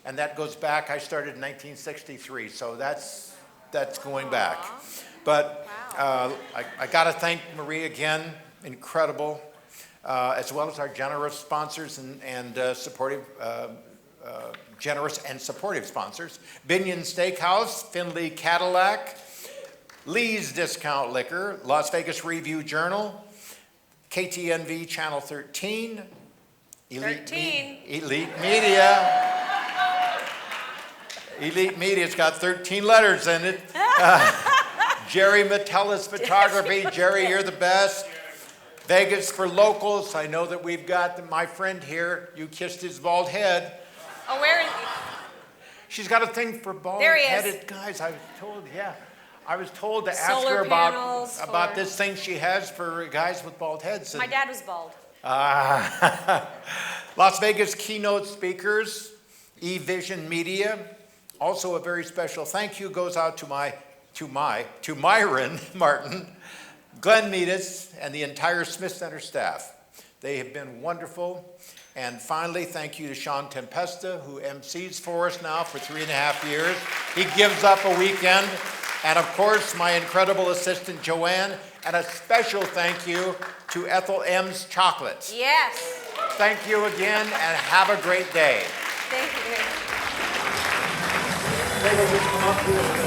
And that goes back, I started in 1963, so that's going back. But I got to thank Marie again, incredible, as well as our generous sponsors and supportive, generous and supportive sponsors. Binion Steakhouse, Findlay Cadillac, Lee's Discount Liquor, Las Vegas Review Journal, KTNV Channel 13, Elite Media. Elite Media's got 13 letters in it. Jerry Metellus Photography. Jerry, you're the best. Vegas for Locals. I know that we've got my friend here. You kissed his bald head. Oh, where is he? She's got a thing for bald-headed guys. I was told to ask her about this thing she has for guys with bald heads. My dad was bald. Las Vegas keynote speakers, eVision Media. Also a very special thank you goes out to Myron Martin, Glenn Meadis, and the entire Smith Center staff. They have been wonderful. And finally, thank you to Sean Tempesta, who MCs for us now for 3.5 years. He gives up a weekend. And of course, my incredible assistant, Joanne. And a special thank you to Ethel M's Chocolates. Yes. Thank you again, and have a great day. Thank you. They will just come up here.